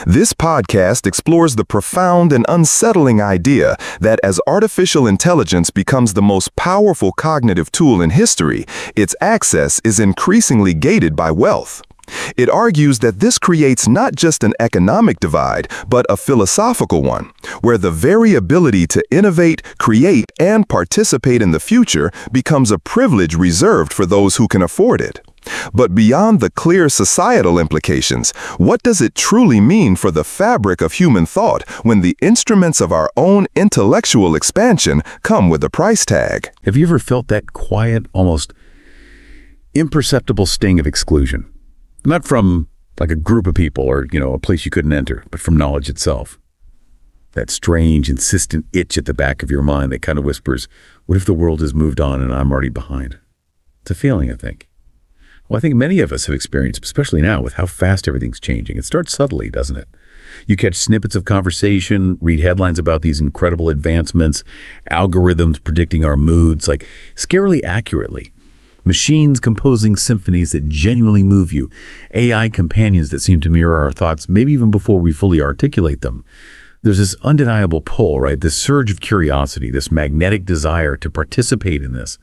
This podcast explores the profound and unsettling idea that as artificial intelligence becomes the most powerful cognitive tool in history, its access is increasingly gated by wealth. It argues that this creates not just an economic divide, but a philosophical one, where the very ability to innovate, create, and participate in the future becomes a privilege reserved for those who can afford it. But beyond the clear societal implications, what does it truly mean for the fabric of human thought when the instruments of our own intellectual expansion come with a price tag? Have you ever felt that quiet, almost imperceptible sting of exclusion? Not from like a group of people or, a place you couldn't enter, but from knowledge itself. That strange, insistent itch at the back of your mind that kind of whispers, what if the world has moved on and I'm already behind? It's a feeling, I think. Well, I think many of us have experienced, especially now with how fast everything's changing. It starts subtly, doesn't it? You catch snippets of conversation, read headlines about these incredible advancements, algorithms predicting our moods, like scarily accurately. Machines composing symphonies that genuinely move you, AI companions that seem to mirror our thoughts, maybe even before we fully articulate them. There's this undeniable pull, right? This surge of curiosity, this magnetic desire to participate in this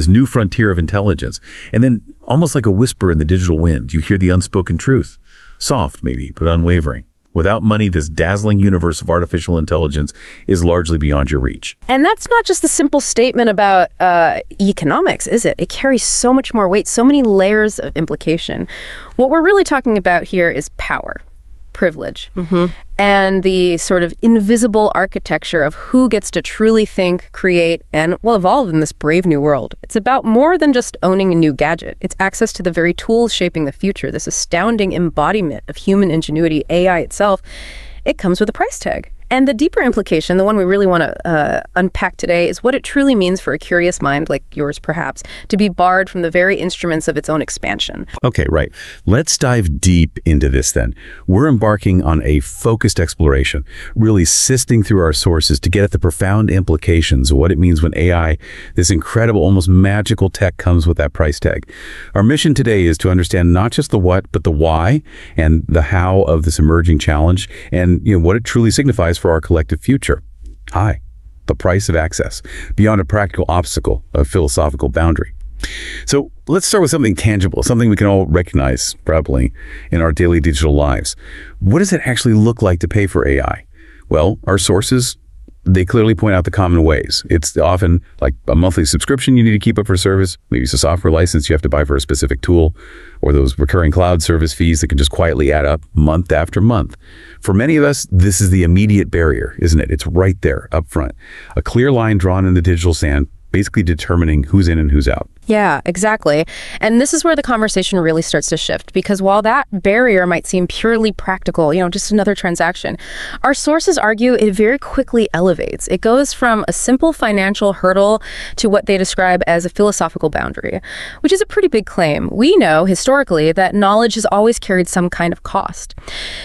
new frontier of intelligence. And then, almost like a whisper in the digital wind, you hear the unspoken truth. Soft, maybe, but unwavering. Without money, this dazzling universe of artificial intelligence is largely beyond your reach. And that's not just a simple statement about economics, is it? It carries so much more weight, so many layers of implication. What we're really talking about here is power, privilege, and the sort of invisible architecture of who gets to truly think, create, and, well, evolve in this brave new world. It's about more than just owning a new gadget. It's access to the very tools shaping the future, this astounding embodiment of human ingenuity, AI itself. It comes with a price tag. And the deeper implication, the one we really want to unpack today, is what it truly means for a curious mind like yours, perhaps, to be barred from the very instruments of its own expansion. Okay, right. Let's dive deep into this then. We're embarking on a focused exploration, really sifting through our sources to get at the profound implications of what it means when AI, this incredible, almost magical tech, comes with that price tag. Our mission today is to understand not just the what, but the why and the how of this emerging challenge and what it truly signifies for our collective future. Hi, the price of access, beyond a practical obstacle, a philosophical boundary. So let's start with something tangible, something we can all recognize probably in our daily digital lives. What does it actually look like to pay for AI? Well, our sources, they clearly point out the common ways. It's often like a monthly subscription you need to keep up for service. Maybe it's a software license you have to buy for a specific tool, or those recurring cloud service fees that can just quietly add up month after month. For many of us, this is the immediate barrier, isn't it? It's right there up front. A clear line drawn in the digital sand, basically determining who's in and who's out. Yeah, exactly. And this is where the conversation really starts to shift, because while that barrier might seem purely practical, just another transaction, our sources argue it very quickly elevates. It goes from a simple financial hurdle to what they describe as a philosophical boundary, which is a pretty big claim. We know historically that knowledge has always carried some kind of cost.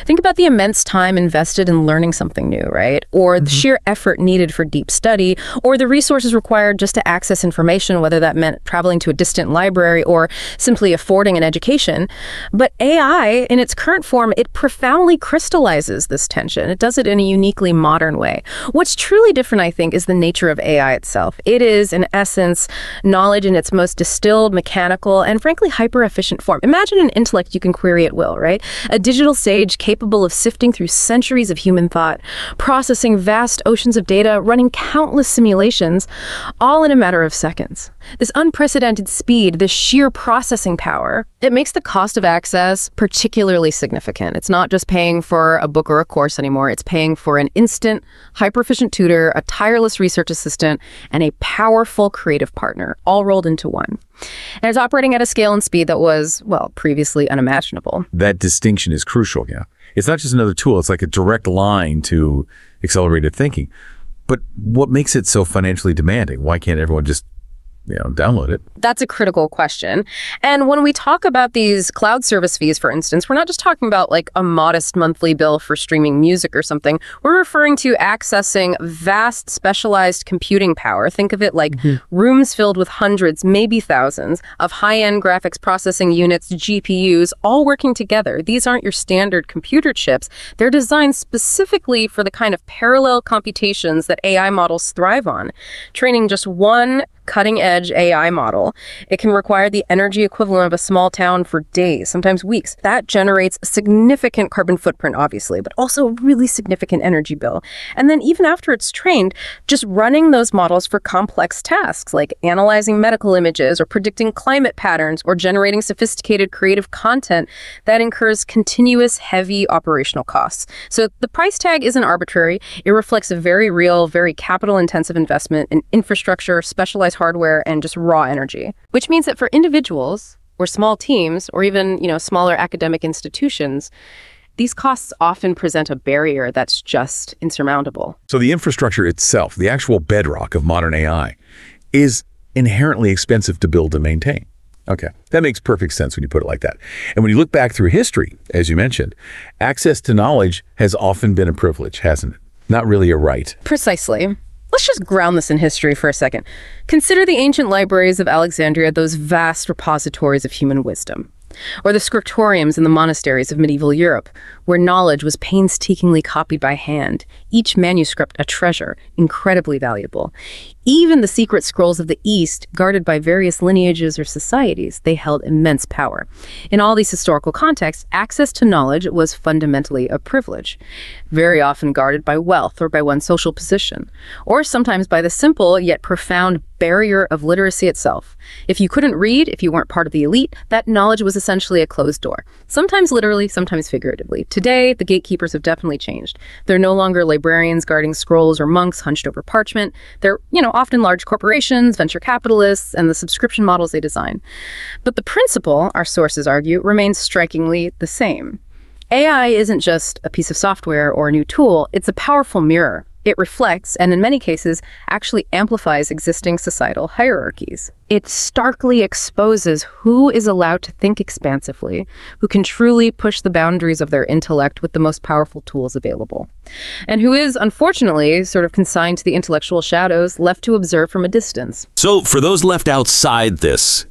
Think about the immense time invested in learning something new, right? Or the sheer effort needed for deep study, or the resources required just to access information, whether that meant traveling to a distant library or simply affording an education. But AI, in its current form, it profoundly crystallizes this tension. It does it in a uniquely modern way. What's truly different, I think, is the nature of AI itself. It is, in essence, knowledge in its most distilled, mechanical, and frankly, hyper-efficient form. Imagine an intellect you can query at will, right? A digital sage capable of sifting through centuries of human thought, processing vast oceans of data, running countless simulations, all in a matter of seconds. This unprecedented speed, this sheer processing power, it makes the cost of access particularly significant. It's not just paying for a book or a course anymore. It's paying for an instant, hyper-efficient tutor, a tireless research assistant, and a powerful creative partner, all rolled into one. And it's operating at a scale and speed that was, well, previously unimaginable. That distinction is crucial, yeah. It's not just another tool. It's like a direct line to accelerated thinking. But what makes it so financially demanding? Why can't everyone just download it? That's a critical question. And when we talk about these cloud service fees, for instance, we're not just talking about like a modest monthly bill for streaming music or something. We're referring to accessing vast specialized computing power. Think of it like rooms filled with hundreds, maybe thousands of high-end graphics processing units, GPUs, all working together. These aren't your standard computer chips. They're designed specifically for the kind of parallel computations that AI models thrive on. Training just one cutting-edge AI model, it can require the energy equivalent of a small town for days, sometimes weeks. That generates a significant carbon footprint, obviously, but also a really significant energy bill. And then even after it's trained, just running those models for complex tasks like analyzing medical images or predicting climate patterns or generating sophisticated creative content, that incurs continuous heavy operational costs. So the price tag isn't arbitrary. It reflects a very real, very capital-intensive investment in infrastructure, specialized hardware, and just raw energy. Which means that for individuals or small teams or even, smaller academic institutions, these costs often present a barrier that's just insurmountable. So the infrastructure itself, the actual bedrock of modern AI, is inherently expensive to build and maintain. Okay, that makes perfect sense when you put it like that. And when you look back through history, as you mentioned, access to knowledge has often been a privilege, hasn't it? Not really a right. Precisely. Let's just ground this in history for a second. Consider the ancient libraries of Alexandria, those vast repositories of human wisdom. Or the scriptoriums in the monasteries of medieval Europe, where knowledge was painstakingly copied by hand, each manuscript a treasure, incredibly valuable. Even the secret scrolls of the East, guarded by various lineages or societies, they held immense power. In all these historical contexts, access to knowledge was fundamentally a privilege, very often guarded by wealth or by one's social position, or sometimes by the simple yet profound barrier of literacy itself. If you couldn't read, if you weren't part of the elite, that knowledge was essentially a closed door. Sometimes literally, sometimes figuratively. Today, the gatekeepers have definitely changed. They're no longer librarians guarding scrolls or monks hunched over parchment. They're, often large corporations, venture capitalists, and the subscription models they design. But the principle, our sources argue, remains strikingly the same. AI isn't just a piece of software or a new tool, it's a powerful mirror. It reflects, and in many cases, actually amplifies existing societal hierarchies. It starkly exposes who is allowed to think expansively, who can truly push the boundaries of their intellect with the most powerful tools available, and who is, unfortunately, sort of consigned to the intellectual shadows, left to observe from a distance. So for those left outside this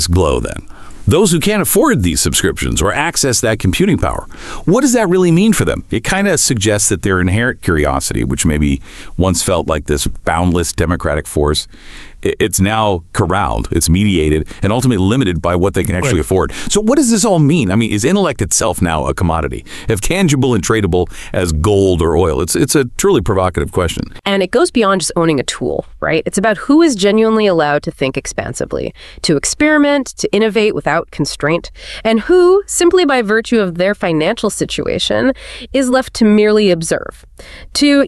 glow then, those who can't afford these subscriptions or access that computing power, what does that really mean for them? It kind of suggests that their inherent curiosity, which maybe once felt like this boundless democratic force, it's now corralled, it's mediated, and ultimately limited by what they can actually afford. So what does this all mean? I mean, is intellect itself now a commodity, if tangible and tradable as gold or oil? It's a truly provocative question. And it goes beyond just owning a tool, right? It's about who is genuinely allowed to think expansively, to experiment, to innovate without constraint, and who, simply by virtue of their financial situation, is left to merely observe, to,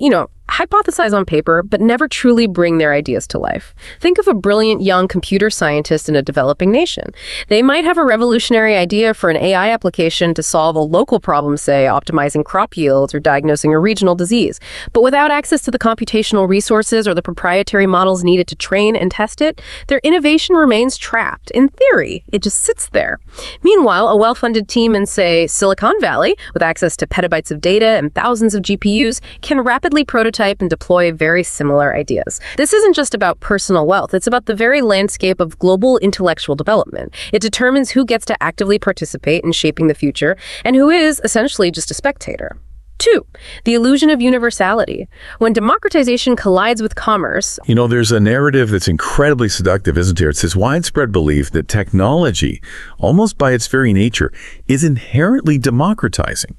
hypothesize on paper, but never truly bring their ideas to life. Think of a brilliant young computer scientist in a developing nation. They might have a revolutionary idea for an AI application to solve a local problem, say optimizing crop yields or diagnosing a regional disease. But without access to the computational resources or the proprietary models needed to train and test it, their innovation remains trapped. In theory, it just sits there. Meanwhile, a well-funded team in, say, Silicon Valley, with access to petabytes of data and thousands of GPUs, can rapidly prototype and deploy very similar ideas. This isn't just about personal wealth, it's about the very landscape of global intellectual development. It determines who gets to actively participate in shaping the future and who is essentially just a spectator. 2, the illusion of universality. When democratization collides with commerce... There's a narrative that's incredibly seductive, isn't there? It's this widespread belief that technology, almost by its very nature, is inherently democratizing.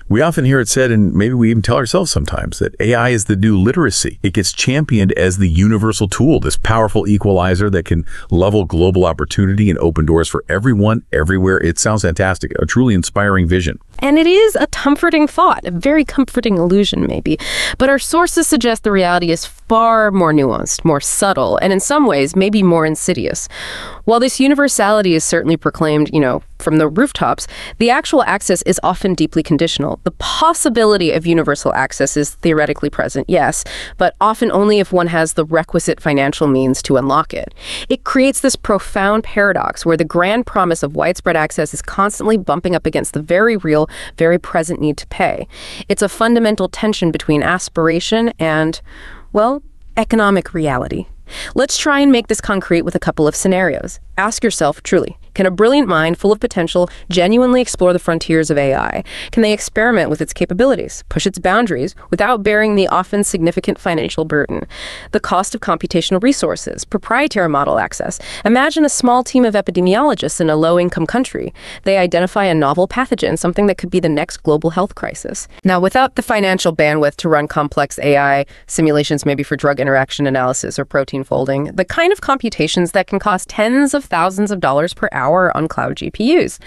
We often hear it said, and maybe we even tell ourselves sometimes, that AI is the new literacy. It gets championed as the universal tool, this powerful equalizer that can level global opportunity and open doors for everyone, everywhere. It sounds fantastic, a truly inspiring vision. And it is a comforting thought, a very comforting illusion maybe. But our sources suggest the reality is far more nuanced, more subtle, and in some ways maybe more insidious. While this universality is certainly proclaimed, from the rooftops, the actual access is often deeply conditional. The possibility of universal access is theoretically present, yes, but often only if one has the requisite financial means to unlock it. It creates this profound paradox where the grand promise of widespread access is constantly bumping up against the very real, very present need to pay. It's a fundamental tension between aspiration and, well, economic reality. Let's try and make this concrete with a couple of scenarios. Ask yourself, truly, can a brilliant mind full of potential genuinely explore the frontiers of AI? Can they experiment with its capabilities, push its boundaries, without bearing the often significant financial burden? The cost of computational resources, proprietary model access. Imagine a small team of epidemiologists in a low-income country. They identify a novel pathogen, something that could be the next global health crisis. Now, without the financial bandwidth to run complex AI simulations, maybe for drug interaction analysis or protein folding, the kind of computations that can cost tens of thousands of dollars per hour on cloud GPUs.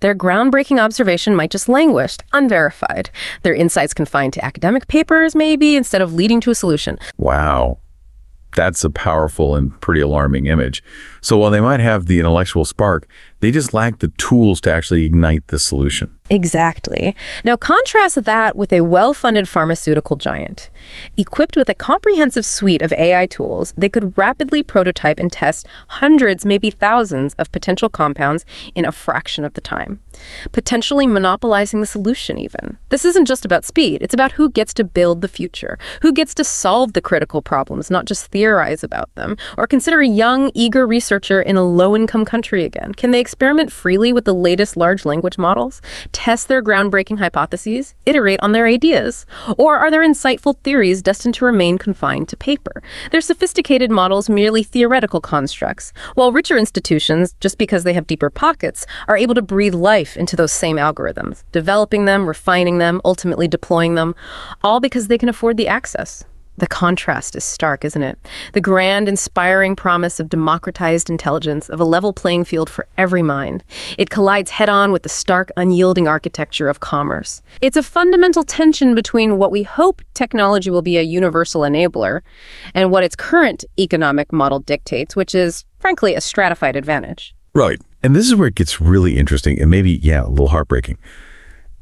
Their groundbreaking observation might just languish, unverified. Their insights confined to academic papers, maybe, instead of leading to a solution. Wow. That's a powerful and pretty alarming image. So while they might have the intellectual spark, they just lack the tools to actually ignite the solution. Exactly. Now contrast that with a well-funded pharmaceutical giant. Equipped with a comprehensive suite of AI tools, they could rapidly prototype and test hundreds, maybe thousands of potential compounds in a fraction of the time, potentially monopolizing the solution even. This isn't just about speed, it's about who gets to build the future, who gets to solve the critical problems, not just theorize about them, or consider a young, eager researcher in a low-income country again. Can they experiment freely with the latest large language models, test their groundbreaking hypotheses, iterate on their ideas? Or are their insightful theories destined to remain confined to paper? Their sophisticated models merely theoretical constructs, while richer institutions, just because they have deeper pockets, are able to breathe life into those same algorithms, developing them, refining them, ultimately deploying them, all because they can afford the access. The contrast is stark, isn't it? The grand, inspiring promise of democratized intelligence, of a level playing field for every mind. It collides head-on with the stark, unyielding architecture of commerce. It's a fundamental tension between what we hope technology will be a universal enabler and what its current economic model dictates, which is, frankly, a stratified advantage. Right. And this is where it gets really interesting and maybe, a little heartbreaking.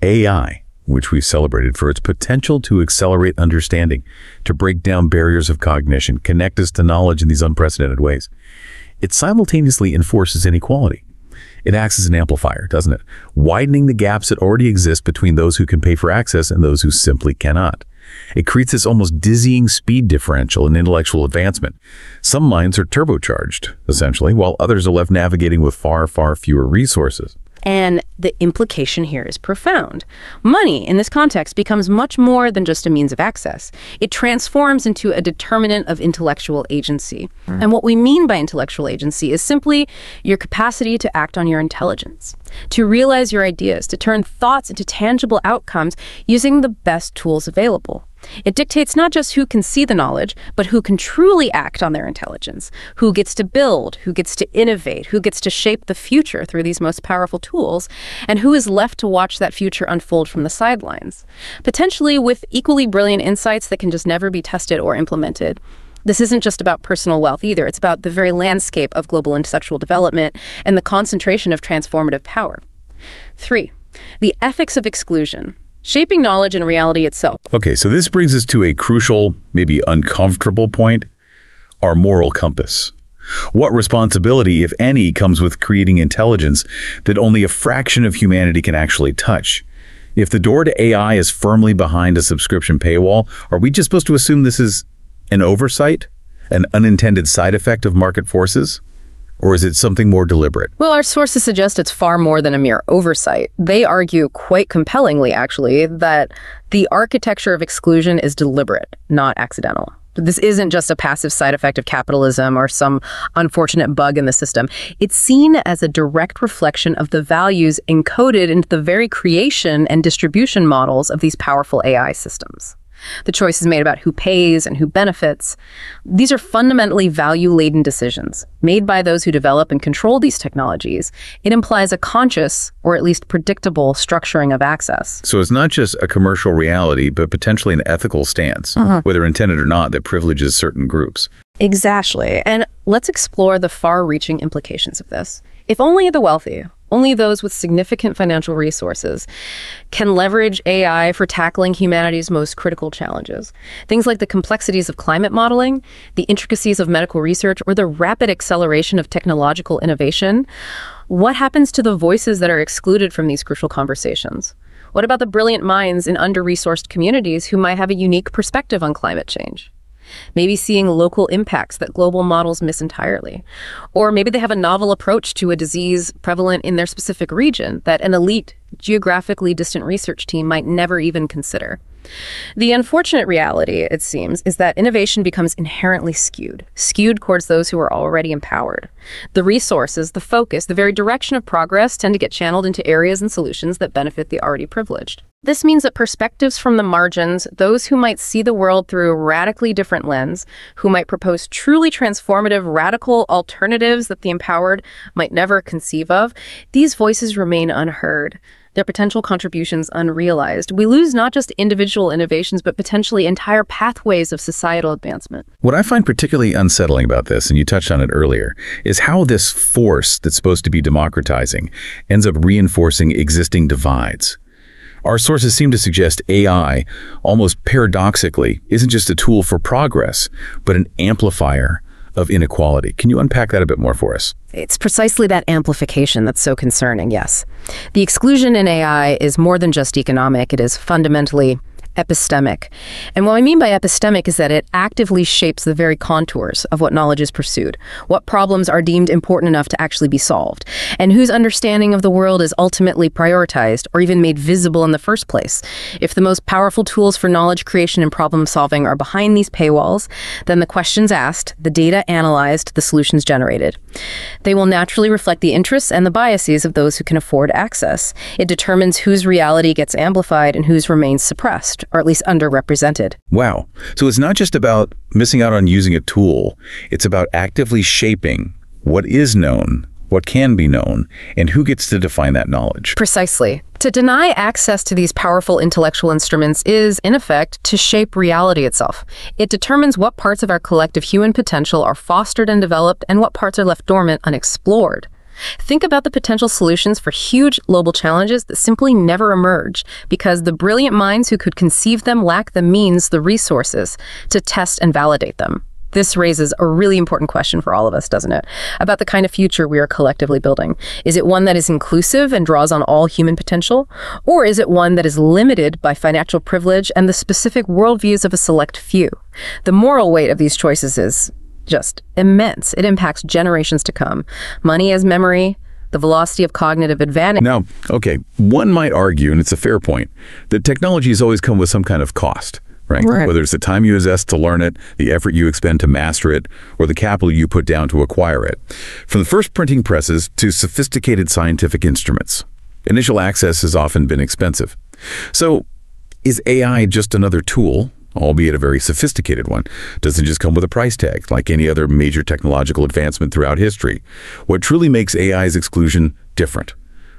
AI, which we've celebrated for its potential to accelerate understanding, to break down barriers of cognition, connect us to knowledge in these unprecedented ways. It simultaneously enforces inequality. It acts as an amplifier, doesn't it? Widening the gaps that already exist between those who can pay for access and those who simply cannot. It creates this almost dizzying speed differential in intellectual advancement. Some minds are turbocharged, essentially, while others are left navigating with far, far fewer resources. And the implication here is profound. Money, in this context, becomes much more than just a means of access. It transforms into a determinant of intellectual agency. And what we mean by intellectual agency is simply your capacity to act on your intelligence, to realize your ideas, to turn thoughts into tangible outcomes using the best tools available. It dictates not just who can see the knowledge, but who can truly act on their intelligence, who gets to build, who gets to innovate, who gets to shape the future through these most powerful tools, and who is left to watch that future unfold from the sidelines, potentially with equally brilliant insights that can just never be tested or implemented. This isn't just about personal wealth either. It's about the very landscape of global intellectual development and the concentration of transformative power. 3. The ethics of exclusion. Shaping knowledge and reality itself. Okay, so this brings us to a crucial, maybe uncomfortable point, our moral compass. What responsibility, if any, comes with creating intelligence that only a fraction of humanity can actually touch? If the door to AI is firmly behind a subscription paywall, are we just supposed to assume this is an oversight, an unintended side effect of market forces? Or is it something more deliberate? Well, our sources suggest it's far more than a mere oversight. They argue quite compellingly, actually, that the architecture of exclusion is deliberate, not accidental. This isn't just a passive side effect of capitalism or some unfortunate bug in the system. It's seen as a direct reflection of the values encoded into the very creation and distribution models of these powerful AI systems. the choices made about who pays and who benefits. These are fundamentally value-laden decisions made by those who develop and control these technologies. It implies a conscious, or at least predictable, structuring of access. So it's not just a commercial reality, but potentially an ethical stance, whether intended or not, that privileges certain groups. Exactly. And let's explore the far-reaching implications of this. If only the wealthy, only those with significant financial resources, can leverage AI for tackling humanity's most critical challenges, things like the complexities of climate modeling, the intricacies of medical research, or the rapid acceleration of technological innovation, what happens to the voices that are excluded from these crucial conversations? What about the brilliant minds in under-resourced communities who might have a unique perspective on climate change? Maybe seeing local impacts that global models miss entirely. Or maybe they have a novel approach to a disease prevalent in their specific region that an elite, geographically distant research team might never even consider. The unfortunate reality, it seems, is that innovation becomes inherently skewed towards those who are already empowered. The resources, the focus, the very direction of progress tend to get channeled into areas and solutions that benefit the already privileged. This means that perspectives from the margins, those who might see the world through a radically different lens, who might propose truly transformative, radical alternatives that the empowered might never conceive of, these voices remain unheard, their potential contributions unrealized. We lose not just individual innovations, but potentially entire pathways of societal advancement. What I find particularly unsettling about this, and you touched on it earlier, is how this force that's supposed to be democratizing ends up reinforcing existing divides. Our sources seem to suggest AI, almost paradoxically, isn't just a tool for progress, but an amplifier of inequality. Can you unpack that a bit more for us? It's precisely that amplification that's so concerning, yes. The exclusion in AI is more than just economic. It is fundamentally epistemic. And what I mean by epistemic is that it actively shapes the very contours of what knowledge is pursued, what problems are deemed important enough to actually be solved, and whose understanding of the world is ultimately prioritized or even made visible in the first place. If the most powerful tools for knowledge creation and problem solving are behind these paywalls, then the questions asked, the data analyzed, the solutions generated. They will naturally reflect the interests and the biases of those who can afford access. It determines whose reality gets amplified and whose remains suppressed, or at least underrepresented. Wow. So it's not just about missing out on using a tool. It's about actively shaping what is known, what can be known, and who gets to define that knowledge. Precisely. To deny access to these powerful intellectual instruments is, in effect, to shape reality itself. It determines what parts of our collective human potential are fostered and developed and what parts are left dormant, unexplored. Think about the potential solutions for huge global challenges that simply never emerge because the brilliant minds who could conceive them lack the means, the resources, to test and validate them. This raises a really important question for all of us, doesn't it? About the kind of future we are collectively building. Is it one that is inclusive and draws on all human potential? Or is it one that is limited by financial privilege and the specific worldviews of a select few? The moral weight of these choices is just immense. It impacts generations to come. Money as memory, the velocity of cognitive advantage. Now, okay, one might argue, and it's a fair point, that technology has always come with some kind of cost, right? Whether it's the time you invest to learn it, the effort you expend to master it, or the capital you put down to acquire it. From the first printing presses to sophisticated scientific instruments, initial access has often been expensive. So, is AI just another tool, albeit a very sophisticated one? Does it just come with a price tag, like any other major technological advancement throughout history? What truly makes AI's exclusion different,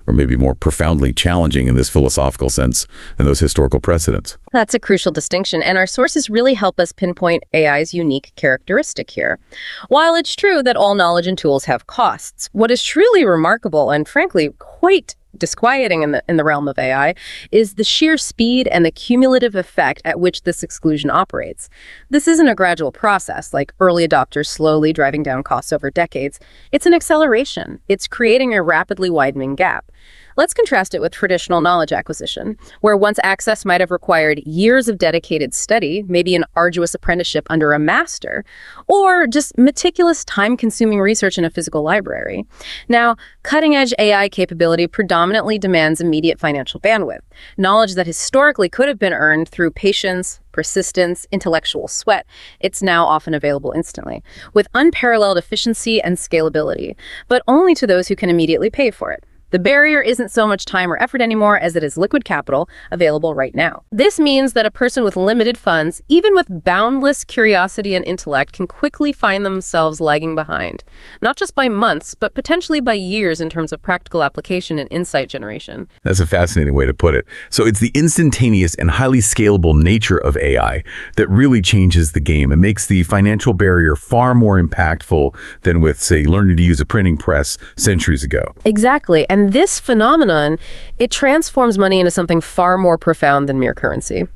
or maybe more profoundly challenging in this philosophical sense than those historical precedents? That's a crucial distinction, and our sources really help us pinpoint AI's unique characteristic here. While it's true that all knowledge and tools have costs, what is truly remarkable and frankly quite disquieting in the realm of AI is the sheer speed and the cumulative effect at which this exclusion operates. This isn't a gradual process, like early adopters slowly driving down costs over decades. It's an acceleration. It's creating a rapidly widening gap. Let's contrast it with traditional knowledge acquisition, where once access might have required years of dedicated study, maybe an arduous apprenticeship under a master, or just meticulous time-consuming research in a physical library. Now, cutting-edge AI capability predominantly demands immediate financial bandwidth, knowledge that historically could have been earned through patience, persistence, intellectual sweat. It's now often available instantly, with unparalleled efficiency and scalability, but only to those who can immediately pay for it. The barrier isn't so much time or effort anymore as it is liquid capital available right now. This means that a person with limited funds, even with boundless curiosity and intellect, can quickly find themselves lagging behind, not just by months, but potentially by years in terms of practical application and insight generation. That's a fascinating way to put it. So it's the instantaneous and highly scalable nature of AI that really changes the game and makes the financial barrier far more impactful than with, say, learning to use a printing press centuries ago. Exactly. And this phenomenon, it transforms money into something far more profound than mere currency.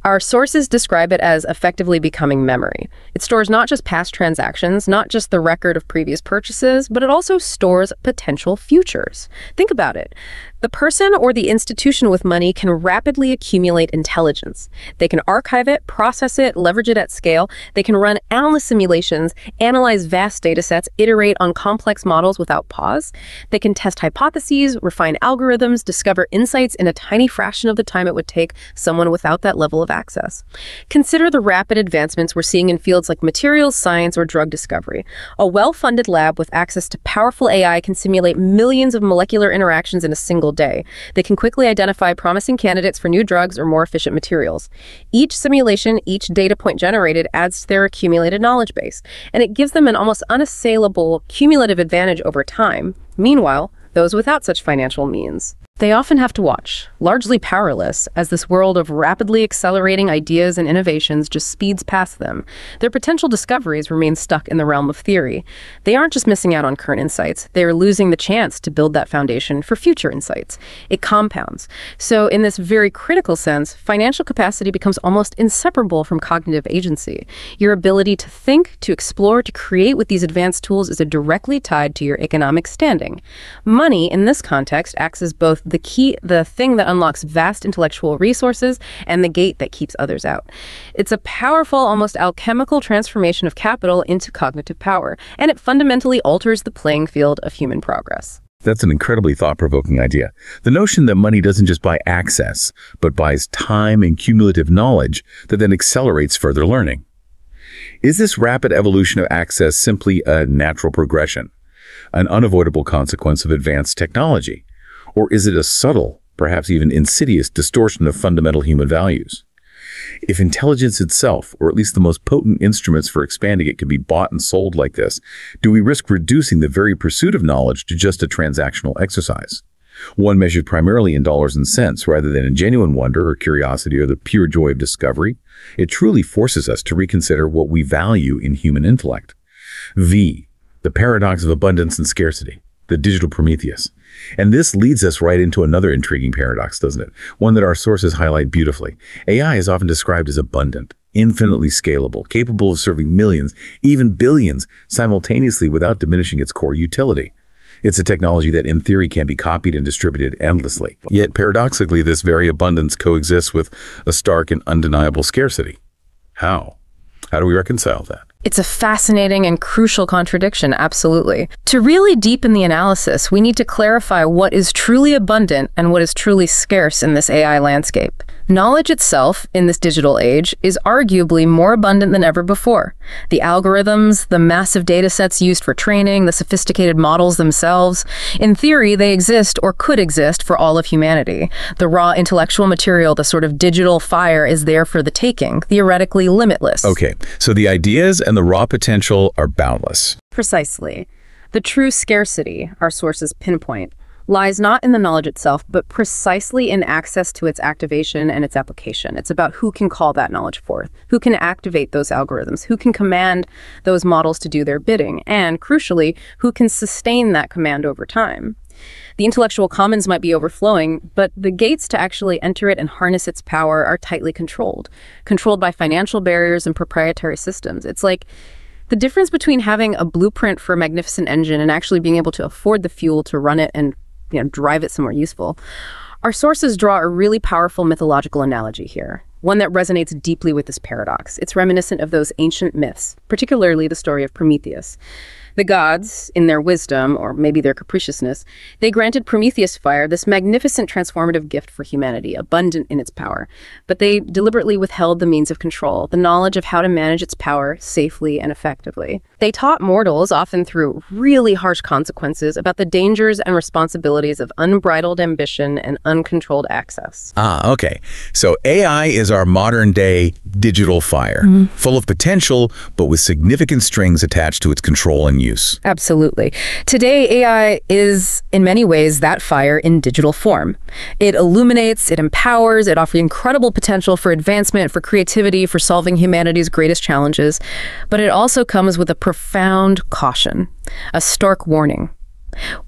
Our sources describe it as effectively becoming memory. It stores not just past transactions, not just the record of previous purchases, but it also stores potential futures. Think about it. The person or the institution with money can rapidly accumulate intelligence. They can archive it, process it, leverage it at scale. They can run endless simulations, analyze vast data sets, iterate on complex models without pause. They can test hypotheses, refine algorithms, discover insights in a tiny fraction of the time it would take someone without that level of access. Consider the rapid advancements we're seeing in fields like materials science or drug discovery. A well-funded lab with access to powerful AI can simulate millions of molecular interactions in a single day. They can quickly identify promising candidates for new drugs or more efficient materials. Each simulation, each data point generated adds to their accumulated knowledge base, and it gives them an almost unassailable cumulative advantage over time. Meanwhile, those without such financial means, they often have to watch, largely powerless, as this world of rapidly accelerating ideas and innovations just speeds past them. Their potential discoveries remain stuck in the realm of theory. They aren't just missing out on current insights, they are losing the chance to build that foundation for future insights. It compounds. So in this very critical sense, financial capacity becomes almost inseparable from cognitive agency. Your ability to think, to explore, to create with these advanced tools is directly tied to your economic standing. Money, in this context, acts as both the thing that unlocks vast intellectual resources and the gate that keeps others out. It's a powerful, almost alchemical transformation of capital into cognitive power, and it fundamentally alters the playing field of human progress. That's an incredibly thought-provoking idea. The notion that money doesn't just buy access, but buys time and cumulative knowledge that then accelerates further learning. Is this rapid evolution of access simply a natural progression, an unavoidable consequence of advanced technology? Or is it a subtle, perhaps even insidious distortion of fundamental human values? If intelligence itself, or at least the most potent instruments for expanding it, can be bought and sold like this, do we risk reducing the very pursuit of knowledge to just a transactional exercise? One measured primarily in dollars and cents rather than in genuine wonder or curiosity or the pure joy of discovery. It truly forces us to reconsider what we value in human intellect. V, the paradox of abundance and scarcity, the digital Prometheus. And this leads us right into another intriguing paradox, doesn't it? One that our sources highlight beautifully. AI is often described as abundant, infinitely scalable, capable of serving millions, even billions, simultaneously without diminishing its core utility. It's a technology that in theory can be copied and distributed endlessly. Yet paradoxically, this very abundance coexists with a stark and undeniable scarcity. How? How do we reconcile that? It's a fascinating and crucial contradiction, absolutely. To really deepen the analysis, we need to clarify what is truly abundant and what is truly scarce in this AI landscape. Knowledge itself, in this digital age, is arguably more abundant than ever before. The algorithms, the massive data sets used for training, the sophisticated models themselves, in theory, they exist or could exist for all of humanity. The raw intellectual material, the sort of digital fire, is there for the taking, theoretically limitless. Okay, so the ideas and the raw potential are boundless. Precisely. The true scarcity, our sources pinpoint, lies not in the knowledge itself, but precisely in access to its activation and its application. It's about who can call that knowledge forth, who can activate those algorithms, who can command those models to do their bidding, and, crucially, who can sustain that command over time. The intellectual commons might be overflowing, but the gates to actually enter it and harness its power are tightly controlled by financial barriers and proprietary systems. It's like the difference between having a blueprint for a magnificent engine and actually being able to afford the fuel to run it and drive it somewhere useful. Our sources draw a really powerful mythological analogy here, one that resonates deeply with this paradox. It's reminiscent of those ancient myths, particularly the story of Prometheus. The gods, in their wisdom, or maybe their capriciousness, they granted Prometheus fire this magnificent transformative gift for humanity, abundant in its power. But they deliberately withheld the means of control, the knowledge of how to manage its power safely and effectively. They taught mortals, often through really harsh consequences, about the dangers and responsibilities of unbridled ambition and uncontrolled access. Okay. So AI is our modern-day digital fire, full of potential, but with significant strings attached to its control and use. Absolutely. Today, AI is, in many ways, that fire in digital form. It illuminates, it empowers, it offers incredible potential for advancement, for creativity, for solving humanity's greatest challenges. But it also comes with a profound caution, a stark warning.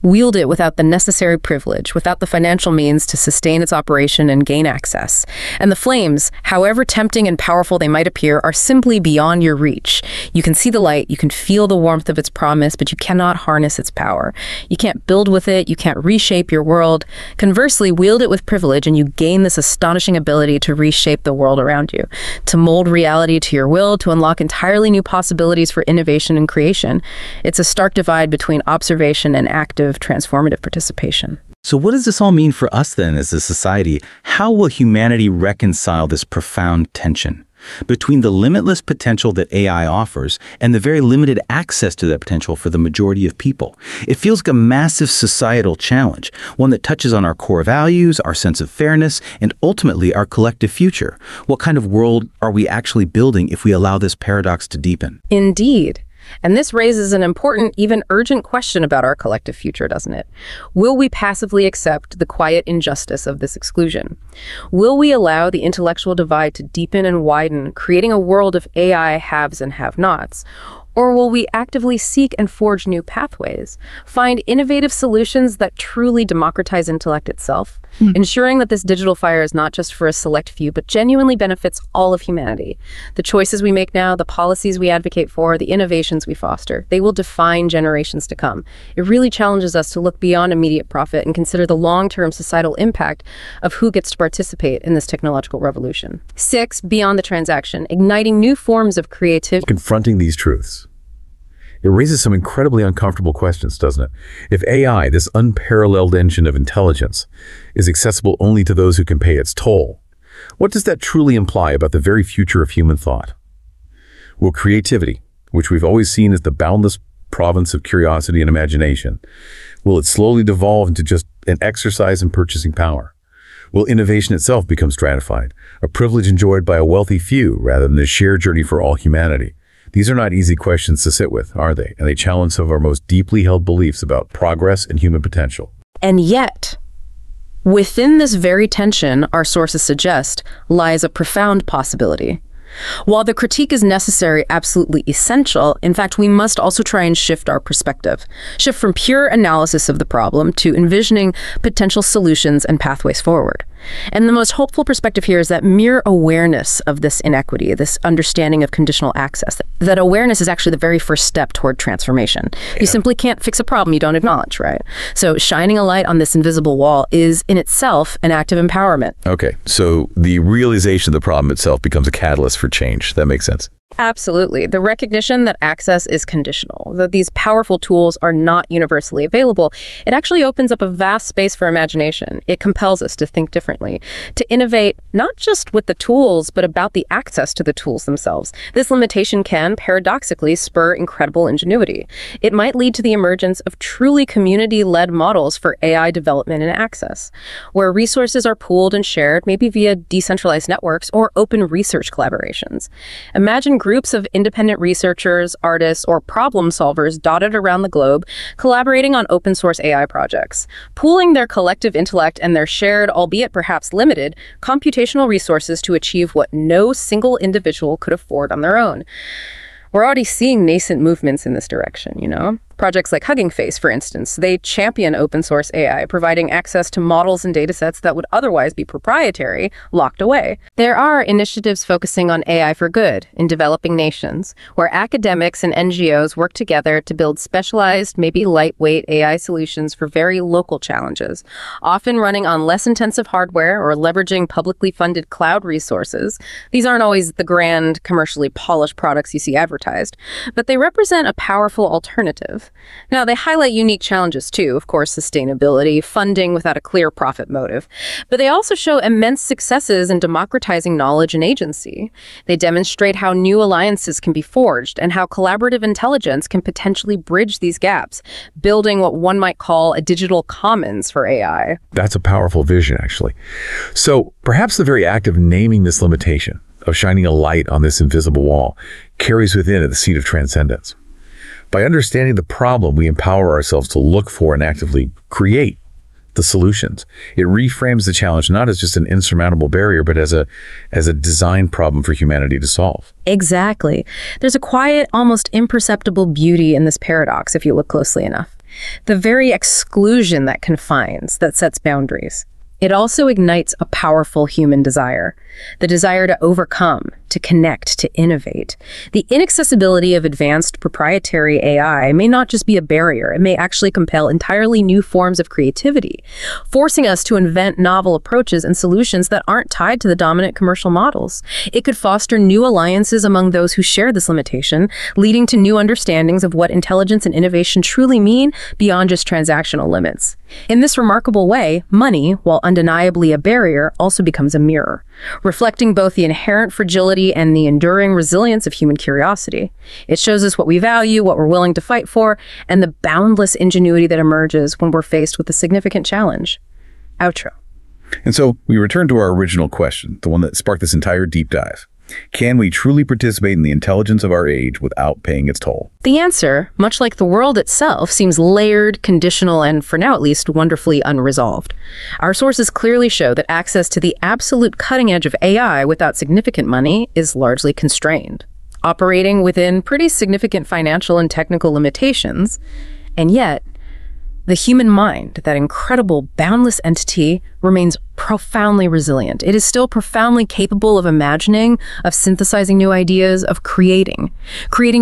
Wield it without the necessary privilege, without the financial means to sustain its operation and gain access. And the flames, however tempting and powerful they might appear, are simply beyond your reach. You can see the light, you can feel the warmth of its promise, but you cannot harness its power. You can't build with it, you can't reshape your world. Conversely, wield it with privilege and you gain this astonishing ability to reshape the world around you, to mold reality to your will, to unlock entirely new possibilities for innovation and creation. It's a stark divide between observation and active, transformative participation. So what does this all mean for us then as a society? How will humanity reconcile this profound tension between the limitless potential that AI offers and the very limited access to that potential for the majority of people? It feels like a massive societal challenge, one that touches on our core values, our sense of fairness, and ultimately our collective future. What kind of world are we actually building if we allow this paradox to deepen? Indeed. And this raises an important, even urgent question about our collective future, doesn't it? Will we passively accept the quiet injustice of this exclusion? Will we allow the intellectual divide to deepen and widen, creating a world of AI haves and have-nots? Or will we actively seek and forge new pathways, find innovative solutions that truly democratize intellect itself, ensuring that this digital fire is not just for a select few, but genuinely benefits all of humanity? The choices we make now, the policies we advocate for, the innovations we foster, they will define generations to come. It really challenges us to look beyond immediate profit and consider the long-term societal impact of who gets to participate in this technological revolution. 6, beyond the transaction, igniting new forms of creativity. Confronting these truths. It raises some incredibly uncomfortable questions, doesn't it? If AI, this unparalleled engine of intelligence, is accessible only to those who can pay its toll, what does that truly imply about the very future of human thought? Will creativity, which we've always seen as the boundless province of curiosity and imagination, will it slowly devolve into just an exercise in purchasing power? Will innovation itself become stratified, a privilege enjoyed by a wealthy few rather than a shared journey for all humanity? These are not easy questions to sit with, are they? And they challenge some of our most deeply held beliefs about progress and human potential. And yet, within this very tension, our sources suggest, lies a profound possibility. While the critique is necessary, absolutely essential, in fact, we must also try and shift our perspective. Shift from pure analysis of the problem to envisioning potential solutions and pathways forward. And the most hopeful perspective here is that mere awareness of this inequity, this understanding of conditional access, that awareness is actually the very first step toward transformation. Yeah. You simply can't fix a problem you don't acknowledge, right? So shining a light on this invisible wall is in itself an act of empowerment. Okay, so the realization of the problem itself becomes a catalyst for change. That makes sense. Absolutely. The recognition that access is conditional, that these powerful tools are not universally available, it actually opens up a vast space for imagination. It compels us to think differently, to innovate not just with the tools, but about the access to the tools themselves. This limitation can, paradoxically, spur incredible ingenuity. It might lead to the emergence of truly community-led models for AI development and access, where resources are pooled and shared, maybe via decentralized networks or open research collaborations. Imagine groups of independent researchers, artists, or problem solvers dotted around the globe, collaborating on open source AI projects, pooling their collective intellect and their shared, albeit perhaps limited, computational resources to achieve what no single individual could afford on their own. We're already seeing nascent movements in this direction, you know? Projects like Hugging Face, for instance, they champion open source AI, providing access to models and datasets that would otherwise be proprietary, locked away. There are initiatives focusing on AI for good in developing nations, where academics and NGOs work together to build specialized, maybe lightweight AI solutions for very local challenges, often running on less intensive hardware or leveraging publicly funded cloud resources. These aren't always the grand, commercially polished products you see advertised, but they represent a powerful alternative. Now, they highlight unique challenges too, of course, sustainability, funding without a clear profit motive. But they also show immense successes in democratizing knowledge and agency. They demonstrate how new alliances can be forged and how collaborative intelligence can potentially bridge these gaps, building what one might call a digital commons for AI. That's a powerful vision, actually. So perhaps the very act of naming this limitation, of shining a light on this invisible wall, carries within it the seed of transcendence. By understanding the problem, we empower ourselves to look for and actively create the solutions. It reframes the challenge not as just an insurmountable barrier, but as a design problem for humanity to solve. Exactly. There's a quiet, almost imperceptible beauty in this paradox if you look closely enough. The very exclusion that confines, that sets boundaries. It also ignites a powerful human desire, the desire to overcome, to connect, to innovate. The inaccessibility of advanced proprietary AI may not just be a barrier, it may actually compel entirely new forms of creativity, forcing us to invent novel approaches and solutions that aren't tied to the dominant commercial models. It could foster new alliances among those who share this limitation, leading to new understandings of what intelligence and innovation truly mean beyond just transactional limits. In this remarkable way, money, while undeniably a barrier, also becomes a mirror, reflecting both the inherent fragility and the enduring resilience of human curiosity. It shows us what we value, what we're willing to fight for, and the boundless ingenuity that emerges when we're faced with a significant challenge. Outro. And so we return to our original question, the one that sparked this entire deep dive. Can we truly participate in the intelligence of our age without paying its toll? The answer, much like the world itself, seems layered, conditional, and for now at least, wonderfully unresolved. Our sources clearly show that access to the absolute cutting edge of AI without significant money is largely constrained, operating within pretty significant financial and technical limitations. And yet, the human mind, that incredible, boundless entity, remains profoundly resilient. It is still profoundly capable of imagining, of synthesizing new ideas, of creating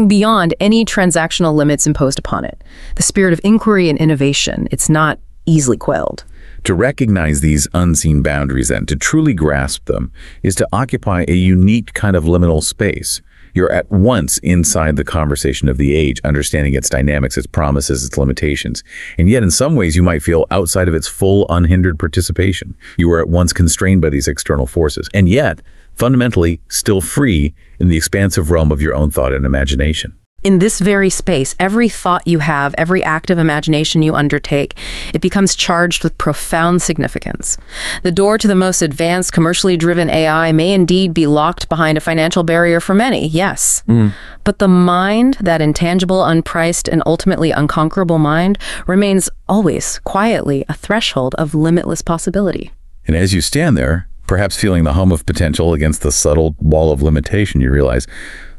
beyond any transactional limits imposed upon it. The spirit of inquiry and innovation, it's not easily quelled. To recognize these unseen boundaries and to truly grasp them is to occupy a unique kind of liminal space. You're at once inside the conversation of the age, understanding its dynamics, its promises, its limitations. And yet in some ways you might feel outside of its full, unhindered participation. You are at once constrained by these external forces, and yet fundamentally still free in the expansive realm of your own thought and imagination. In this very space, every thought you have, every act of imagination you undertake, it becomes charged with profound significance. The door to the most advanced, commercially driven AI may indeed be locked behind a financial barrier for many, yes. But the mind, that intangible, unpriced, and ultimately unconquerable mind, remains always, quietly, a threshold of limitless possibility. And as you stand there, perhaps feeling the hum of potential against the subtle wall of limitation, you realize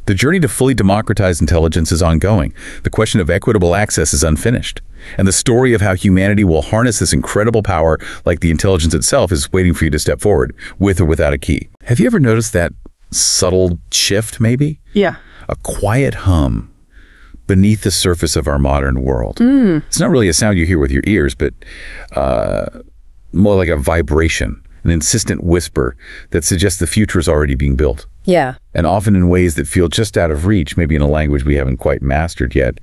the journey to fully democratize intelligence is ongoing. The question of equitable access is unfinished. And the story of how humanity will harness this incredible power, like the intelligence itself, is waiting for you to step forward, with or without a key. Have you ever noticed that subtle shift, maybe? Yeah. A quiet hum beneath the surface of our modern world. It's not really a sound you hear with your ears, but more like a vibration, an insistent whisper that suggests the future is already being built. Yeah. And often in ways that feel just out of reach, maybe in a language we haven't quite mastered yet.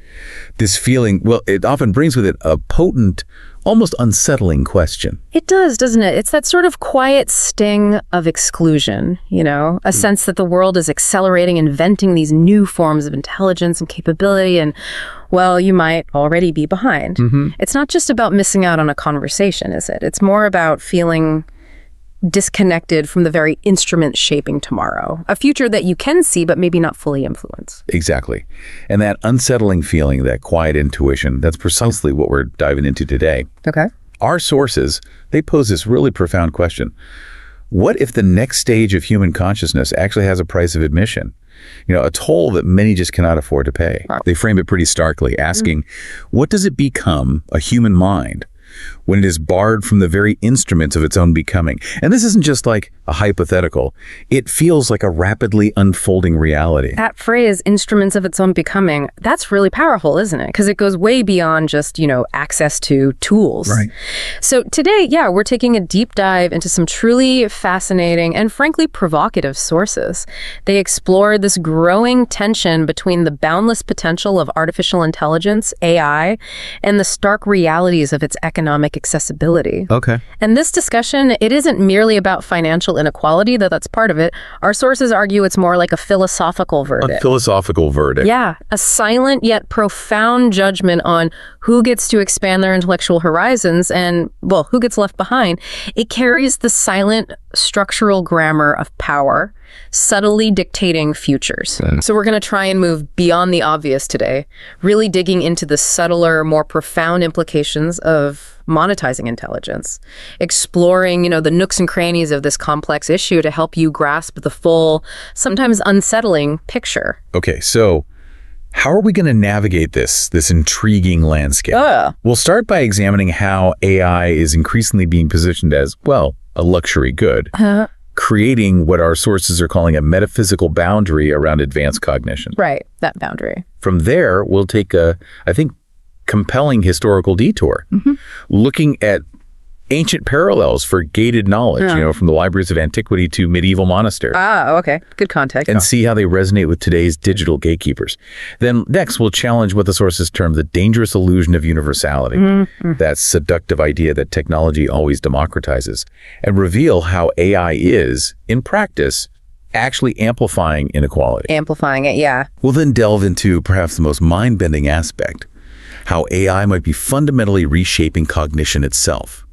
This feeling, well, it often brings with it a potent, almost unsettling question. It does, doesn't it? It's that sort of quiet sting of exclusion, you know, a sense that the world is accelerating, inventing these new forms of intelligence and capability, and, well, you might already be behind. It's not just about missing out on a conversation, is it? It's more about feeling disconnected from the very instrument shaping tomorrow, a future that you can see but maybe not fully influence. Exactly. And that unsettling feeling, that quiet intuition, that's precisely what we're diving into today. Okay. Our sources, they pose this really profound question. What if the next stage of human consciousness actually has a price of admission? a toll that many just cannot afford to pay. They frame it pretty starkly, asking, what does it become, a human mind, when it is barred from the very instruments of its own becoming? And this isn't just like a hypothetical. It feels like a rapidly unfolding reality. That phrase, instruments of its own becoming, that's really powerful, isn't it? Because it goes way beyond just, access to tools. Right. So today, we're taking a deep dive into some truly fascinating and frankly provocative sources. They explore this growing tension between the boundless potential of artificial intelligence, AI, and the stark realities of its economic accessibility. Okay. And this discussion, it isn't merely about financial inequality, though that's part of it. Our sources argue it's more like a philosophical verdict. A philosophical verdict. Yeah, a silent yet profound judgment on who gets to expand their intellectual horizons and, well, who gets left behind. It carries the silent structural grammar of power, subtly dictating futures. So we're going to try and move beyond the obvious today, really digging into the subtler, more profound implications of monetizing intelligence, exploring, the nooks and crannies of this complex issue to help you grasp the full, sometimes unsettling picture. Okay, so how are we going to navigate this intriguing landscape? We'll start by examining how AI is increasingly being positioned as, well, a luxury good, creating what our sources are calling a metaphysical boundary around advanced cognition. Right, that boundary. From there, we'll take a, I think, compelling historical detour, looking at ancient parallels for gated knowledge, from the libraries of antiquity to medieval monasteries. Okay. Good context. And see how they resonate with today's digital gatekeepers. Then next, we'll challenge what the sources term the dangerous illusion of universality, that seductive idea that technology always democratizes, and reveal how AI is, in practice, actually amplifying inequality. Amplifying it, yeah. We'll then delve into perhaps the most mind-bending aspect, how AI might be fundamentally reshaping cognition itself,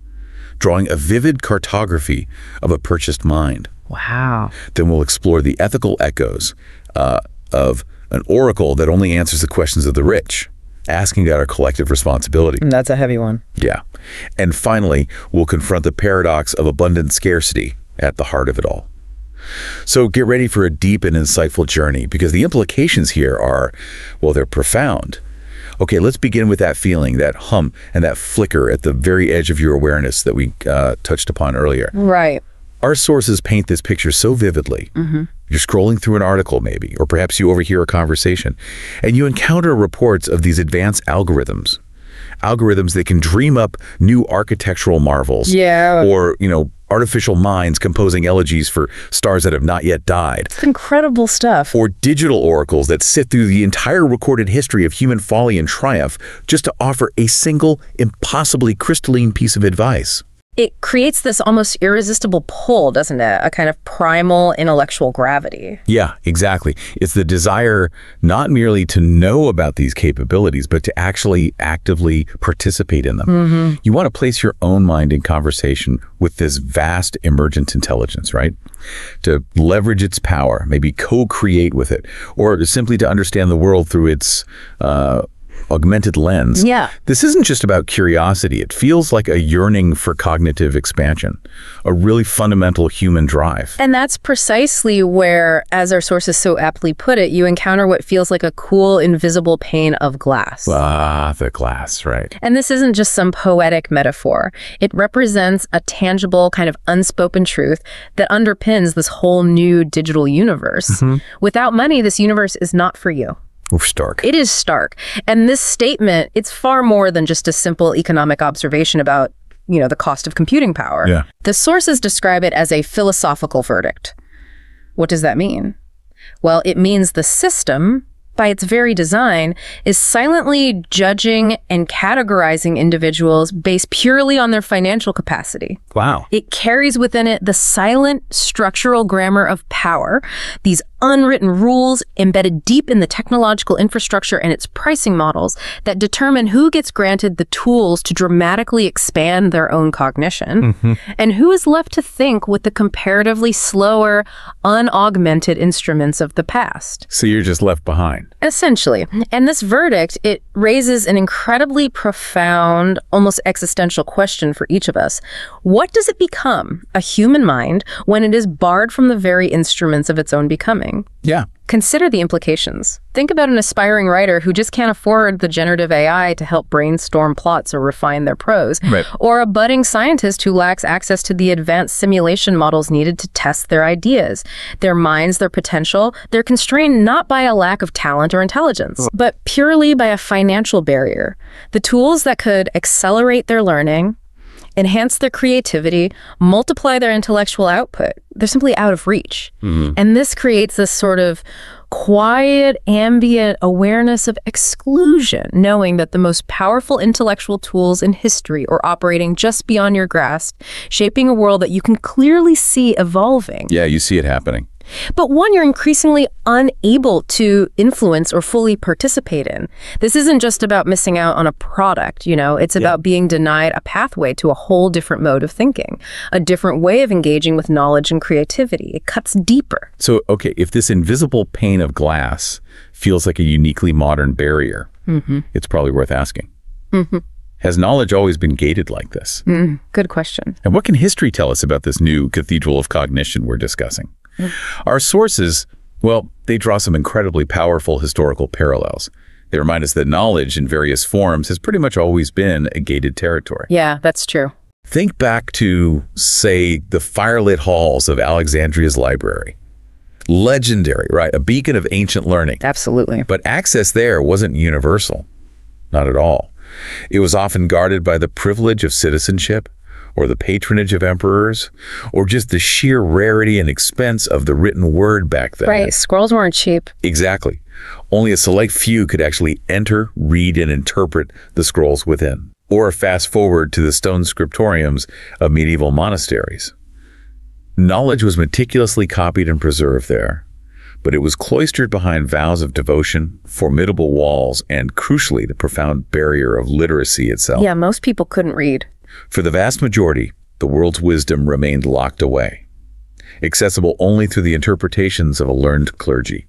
drawing a vivid cartography of a purchased mind. Wow. Then we'll explore the ethical echoes of an oracle that only answers the questions of the rich, asking about our collective responsibility. That's a heavy one. Yeah. And finally, we'll confront the paradox of abundant scarcity at the heart of it all. So get ready for a deep and insightful journey, because the implications here are, well, they're profound. Okay, let's begin with that feeling, that hum and that flicker at the very edge of your awareness that we touched upon earlier. Right. Our sources paint this picture so vividly. You're scrolling through an article maybe, or perhaps you overhear a conversation, and you encounter reports of these advanced algorithms that can dream up new architectural marvels. Yeah. Or, artificial minds composing elegies for stars that have not yet died. It's incredible stuff. Or digital oracles that sit through the entire recorded history of human folly and triumph just to offer a single, impossibly crystalline piece of advice. It creates this almost irresistible pull, doesn't it? A kind of primal intellectual gravity. Yeah, exactly. It's the desire not merely to know about these capabilities, but to actually actively participate in them. You want to place your own mind in conversation with this vast emergent intelligence, right? To leverage its power, maybe co-create with it, or simply to understand the world through its augmented lens. Yeah. This isn't just about curiosity. It feels like a yearning for cognitive expansion, a really fundamental human drive. And that's precisely where, as our sources so aptly put it, you encounter what feels like a cool, invisible pane of glass. Ah, the glass, right. And this isn't just some poetic metaphor. It represents a tangible, kind of unspoken truth that underpins this whole new digital universe. Without money, this universe is not for you. Stark. It is stark. And this statement, it's far more than just a simple economic observation about, the cost of computing power. Yeah. The sources describe it as a philosophical verdict. What does that mean? Well, it means the system, by its very design, is silently judging and categorizing individuals based purely on their financial capacity. Wow. It carries within it the silent structural grammar of power, these unwritten rules embedded deep in the technological infrastructure and its pricing models that determine who gets granted the tools to dramatically expand their own cognition, and who is left to think with the comparatively slower, unaugmented instruments of the past. So you're just left behind. Essentially. And this verdict, it raises an incredibly profound, almost existential question for each of us. What does it become, a human mind, when it is barred from the very instruments of its own becoming? overwhelming. Yeah. Consider the implications. Think about an aspiring writer who just can't afford the generative AI to help brainstorm plots or refine their prose. Right. Or a budding scientist who lacks access to the advanced simulation models needed to test their ideas. Their minds, their potential, they're constrained not by a lack of talent or intelligence, but purely by a financial barrier. The tools that could accelerate their learning, enhance their creativity, multiply their intellectual output, they're simply out of reach. And this creates this sort of quiet, ambient awareness of exclusion, knowing that the most powerful intellectual tools in history are operating just beyond your grasp, shaping a world that you can clearly see evolving. Yeah, you see it happening. But one you're increasingly unable to influence or fully participate in. This isn't just about missing out on a product, it's about being denied a pathway to a whole different mode of thinking, a different way of engaging with knowledge and creativity. It cuts deeper. So, okay, if this invisible pane of glass feels like a uniquely modern barrier, it's probably worth asking. Has knowledge always been gated like this? Good question. And what can history tell us about this new cathedral of cognition we're discussing? Our sources, well, they draw some incredibly powerful historical parallels. They remind us that knowledge in various forms has pretty much always been a gated territory. Yeah, that's true. Think back to, say, the firelit halls of Alexandria's library. Legendary, right? A beacon of ancient learning. Absolutely. But access there wasn't universal. Not at all. It was often guarded by the privilege of citizenship, or the patronage of emperors, or just the sheer rarity and expense of the written word back then. Right, scrolls weren't cheap. Exactly. Only a select few could actually enter, read, and interpret the scrolls within. Or fast forward to the stone scriptoriums of medieval monasteries. Knowledge was meticulously copied and preserved there, but it was cloistered behind vows of devotion, formidable walls, and crucially, the profound barrier of literacy itself. Yeah, most people couldn't read. For the vast majority, the world's wisdom remained locked away, accessible only through the interpretations of a learned clergy.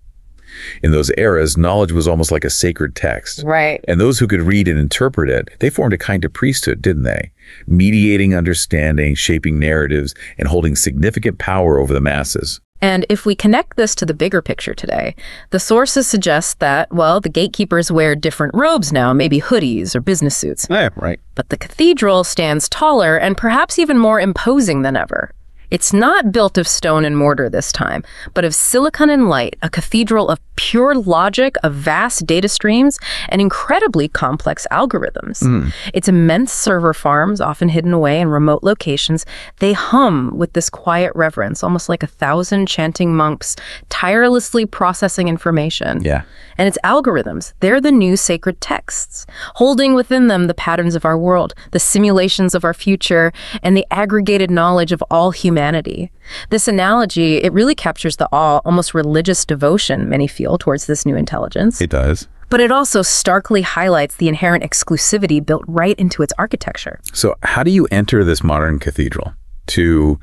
In those eras, knowledge was almost like a sacred text. Right. And those who could read and interpret it, they formed a kind of priesthood, didn't they? Mediating understanding, shaping narratives, and holding significant power over the masses. And if we connect this to the bigger picture today, the sources suggest that, well, the gatekeepers wear different robes now, maybe hoodies or business suits. Yeah, right. But the cathedral stands taller and perhaps even more imposing than ever. It's not built of stone and mortar this time, but of silicon and light, a cathedral of pure logic, of vast data streams, and incredibly complex algorithms. Its immense server farms, often hidden away in remote locations, they hum with this quiet reverence, almost like 1,000 chanting monks tirelessly processing information. Yeah. And its algorithms, they're the new sacred texts, holding within them the patterns of our world, the simulations of our future, and the aggregated knowledge of all humanity. This analogy, it really captures the awe, almost religious devotion many feel towards this new intelligence. It does. But it also starkly highlights the inherent exclusivity built right into its architecture. So how do you enter this modern cathedral to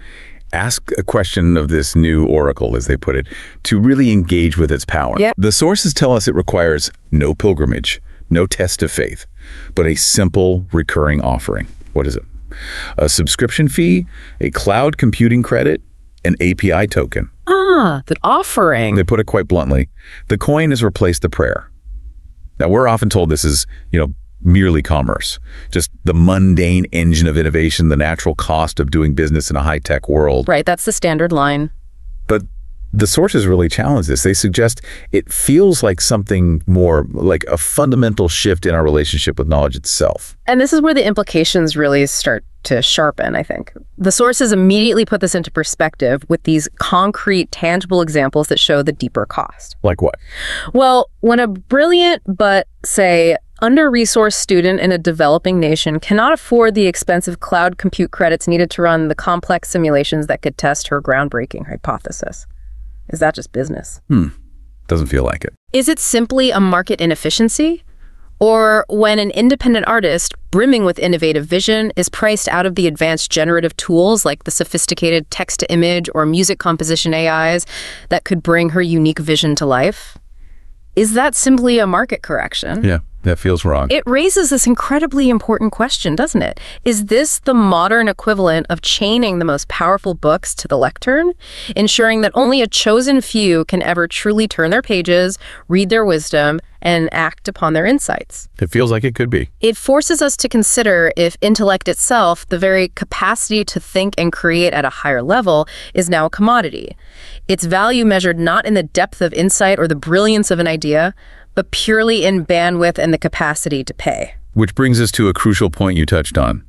ask a question of this new oracle, as they put it, to really engage with its power? Yeah. The sources tell us it requires no pilgrimage, no test of faith, but a simple recurring offering. What is it? A subscription fee, a cloud computing credit, an API token. Ah, the offering. They put it quite bluntly. The coin has replaced the prayer. Now, we're often told this is, merely commerce, just the mundane engine of innovation, the natural cost of doing business in a high-tech world. Right, that's the standard line. But the sources really challenge this. They suggest it feels like something more, like a fundamental shift in our relationship with knowledge itself. And this is where the implications really start to sharpen, I think. The sources immediately put this into perspective with these concrete, tangible examples that show the deeper cost. Like what? Well, when a brilliant but, say, under-resourced student in a developing nation cannot afford the expensive cloud compute credits needed to run the complex simulations that could test her groundbreaking hypothesis. Is that just business? Doesn't feel like it. Is it simply a market inefficiency? Or when an independent artist, brimming with innovative vision, is priced out of the advanced generative tools like the sophisticated text-to-image or music composition AIs that could bring her unique vision to life? Is that simply a market correction? Yeah. That feels wrong. It raises this incredibly important question, doesn't it? Is this the modern equivalent of chaining the most powerful books to the lectern, ensuring that only a chosen few can ever truly turn their pages, read their wisdom, and act upon their insights? It feels like it could be. It forces us to consider if intellect itself, the very capacity to think and create at a higher level, is now a commodity. Its value measured not in the depth of insight or the brilliance of an idea, but purely in bandwidth and the capacity to pay. Which brings us to a crucial point you touched on,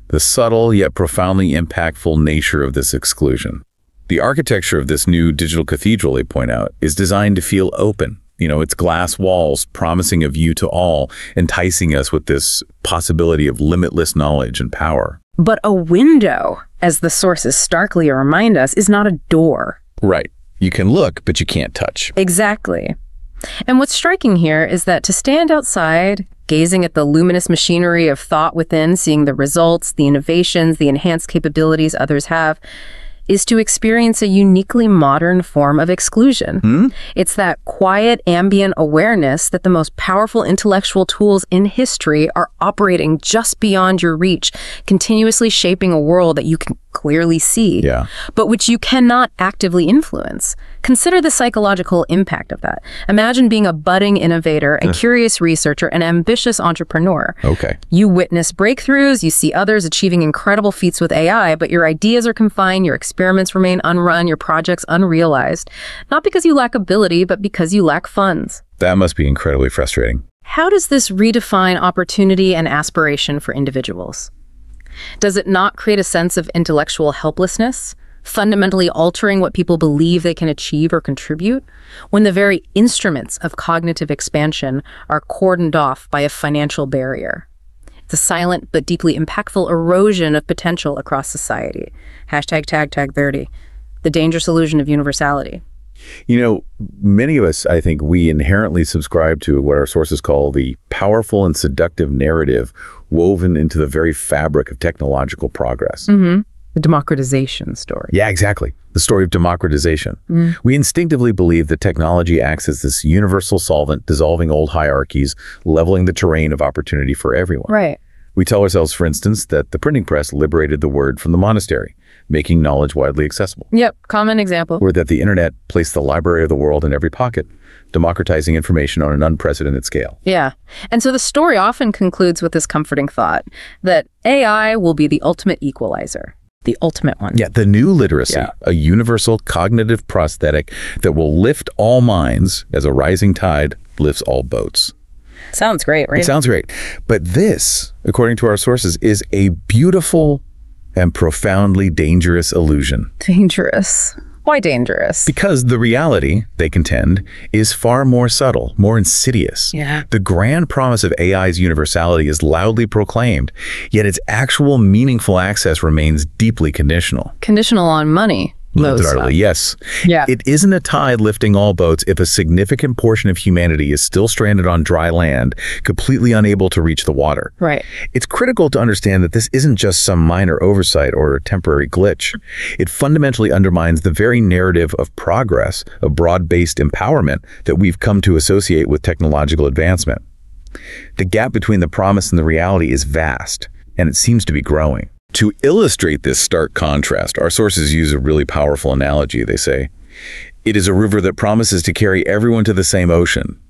the subtle yet profoundly impactful nature of this exclusion. The architecture of this new digital cathedral, they point out, is designed to feel open. Its glass walls promising a view to all, enticing us with this possibility of limitless knowledge and power. But a window, as the sources starkly remind us, is not a door. Right. You can look, but you can't touch. Exactly. And what's striking here is that to stand outside, gazing at the luminous machinery of thought within, seeing the results, the innovations, the enhanced capabilities others have, is to experience a uniquely modern form of exclusion. It's that quiet, ambient awareness that the most powerful intellectual tools in history are operating just beyond your reach, continuously shaping a world that you can clearly see, but which you cannot actively influence. Consider the psychological impact of that. Imagine being a budding innovator, a curious researcher, an ambitious entrepreneur. Okay. You witness breakthroughs, you see others achieving incredible feats with AI, but your ideas are confined, your experiments remain unrun, your projects unrealized. Not because you lack ability, but because you lack funds. That must be incredibly frustrating. How does this redefine opportunity and aspiration for individuals? Does it not create a sense of intellectual helplessness, fundamentally altering what people believe they can achieve or contribute, when the very instruments of cognitive expansion are cordoned off by a financial barrier? It's a silent but deeply impactful erosion of potential across society. #tag30. The dangerous illusion of universality. Many of us, I think, we inherently subscribe to what our sources call the powerful and seductive narrative woven into the very fabric of technological progress. The democratization story. Yeah, exactly. The story of democratization. We instinctively believe that technology acts as this universal solvent, dissolving old hierarchies, leveling the terrain of opportunity for everyone. Right. We tell ourselves, for instance, that the printing press liberated the word from the monastery, making knowledge widely accessible. Yep, common example. Or that the internet placed the library of the world in every pocket, democratizing information on an unprecedented scale. Yeah. And so the story often concludes with this comforting thought that AI will be the ultimate equalizer, the ultimate one. Yeah, the new literacy, a universal cognitive prosthetic that will lift all minds as a rising tide lifts all boats. Sounds great, right? It sounds great. But this, according to our sources, is a beautiful and profoundly dangerous illusion. Dangerous. Why dangerous? Because the reality, they contend, is far more subtle, more insidious. Yeah. The grand promise of AI's universality is loudly proclaimed, yet its actual meaningful access remains deeply conditional. Conditional on money. Literally, yes. Yeah. It isn't a tide lifting all boats if a significant portion of humanity is still stranded on dry land, completely unable to reach the water. Right. It's critical to understand that this isn't just some minor oversight or a temporary glitch. It fundamentally undermines the very narrative of progress, of broad-based empowerment that we've come to associate with technological advancement. The gap between the promise and the reality is vast, and it seems to be growing. To illustrate this stark contrast, our sources use a really powerful analogy. They say, it is a river that promises to carry everyone to the same ocean,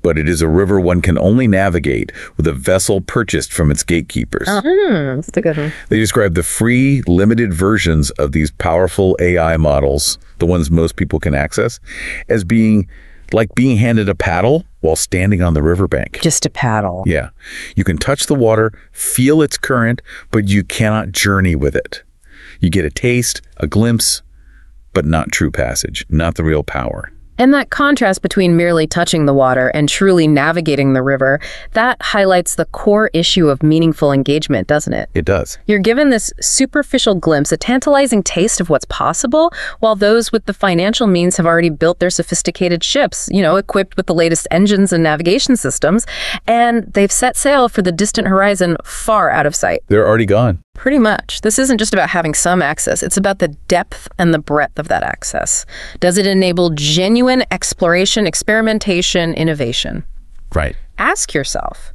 but it is a river one can only navigate with a vessel purchased from its gatekeepers. That's a good one. They describe the free, limited versions of these powerful AI models, the ones most people can access, as being like being handed a paddle while standing on the riverbank. Just a paddle. Yeah. You can touch the water, feel its current, but you cannot journey with it. You get a taste, a glimpse, but not true passage, not the real power. And that contrast between merely touching the water and truly navigating the river, that highlights the core issue of meaningful engagement, doesn't it? It does. You're given this superficial glimpse, a tantalizing taste of what's possible, while those with the financial means have already built their sophisticated ships, equipped with the latest engines and navigation systems, and they've set sail for the distant horizon far out of sight. They're already gone. Pretty much. This isn't just about having some access. It's about the depth and the breadth of that access. Does it enable genuine exploration, experimentation, innovation? Right. Ask yourself,